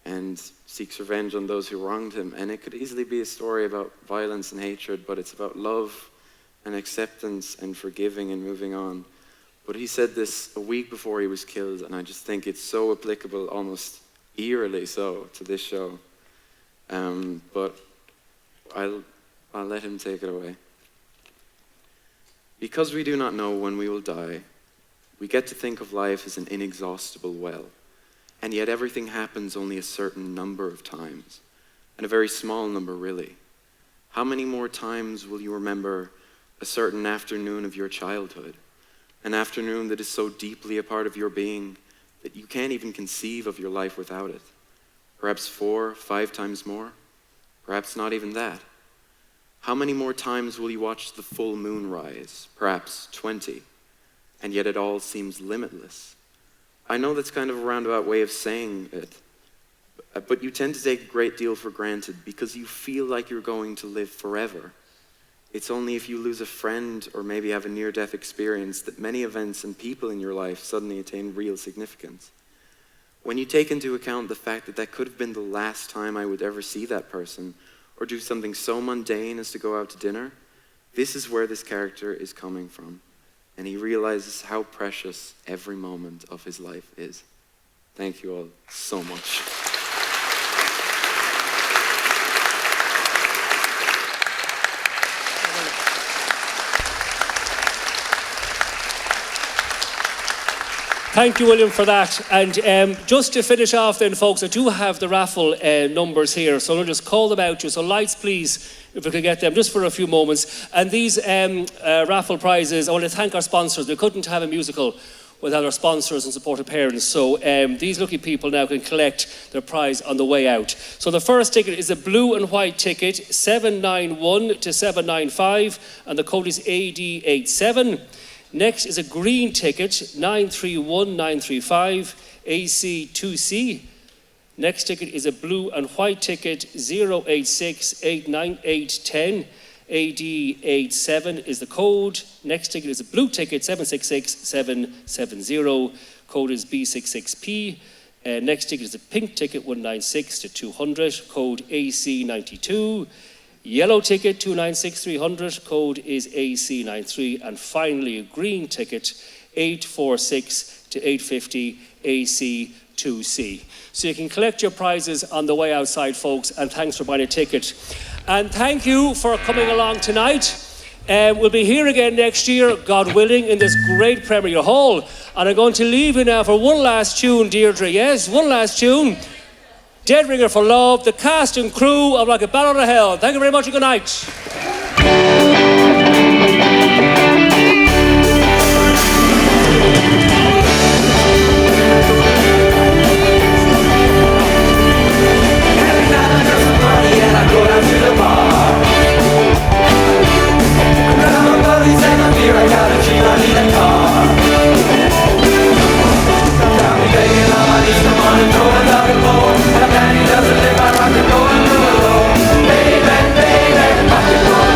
and seeks revenge on those who wronged him. And it could easily be a story about violence and hatred, but it's about love and acceptance and forgiving and moving on. But he said this a week before he was killed, and I just think it's so applicable, almost eerily so, to this show. But I'll let him take it away. Because we do not know when we will die, we get to think of life as an inexhaustible well. And yet everything happens only a certain number of times, and a very small number, really. How many more times will you remember a certain afternoon of your childhood? An afternoon that is so deeply a part of your being that you can't even conceive of your life without it. Perhaps 4, 5 times more. Perhaps not even that. How many more times will you watch the full moon rise? Perhaps 20. And yet it all seems limitless. I know that's kind of a roundabout way of saying it, but you tend to take a great deal for granted because you feel like you're going to live forever. It's only if you lose a friend or maybe have a near-death experience that many events and people in your life suddenly attain real significance. When you take into account the fact that that could have been the last time I would ever see that person or do something so mundane as to go out to dinner, this is where this character is coming from. And he realizes how precious every moment of his life is. Thank you all so much. Thank you, William, for that. And just to finish off then, folks, I do have the raffle numbers here, so I'll just call them out to you. So lights, please, if we could get them just for a few moments. And these raffle prizes, I want to thank our sponsors. We couldn't have a musical without our sponsors and supportive parents. So these lucky people now can collect their prize on the way out. So the first ticket is a blue and white ticket, 791 to 795, and the code is AD87. Next is a green ticket, 931935, AC2C. Next ticket is a blue and white ticket, 08689810, AD87 is the code. Next ticket is a blue ticket, 766770, code is B66P. Next ticket is a pink ticket, 196 to 200, code AC92. Yellow ticket, 296300, code is AC93. And finally, a green ticket, 846 to 850, AC2C. So you can collect your prizes on the way outside, folks, and thanks for buying a ticket. And thank you for coming along tonight. We'll be here again next year, God willing, in this great Premier Hall. And I'm going to leave you now for one last tune, Deirdre. Yes, one last tune. Dead Ringer for Love, the cast and crew of Like a Bat Out of Hell. Thank you very much and good night. Baby, baby, rock and roll.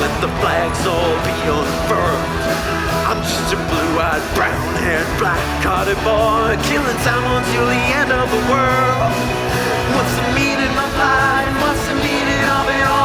let the flags all be unfurled. I'm just a blue-eyed, brown-haired, black-hearted boy, killing time until the end of the world. What's the meaning of life? What's the meaning of it all?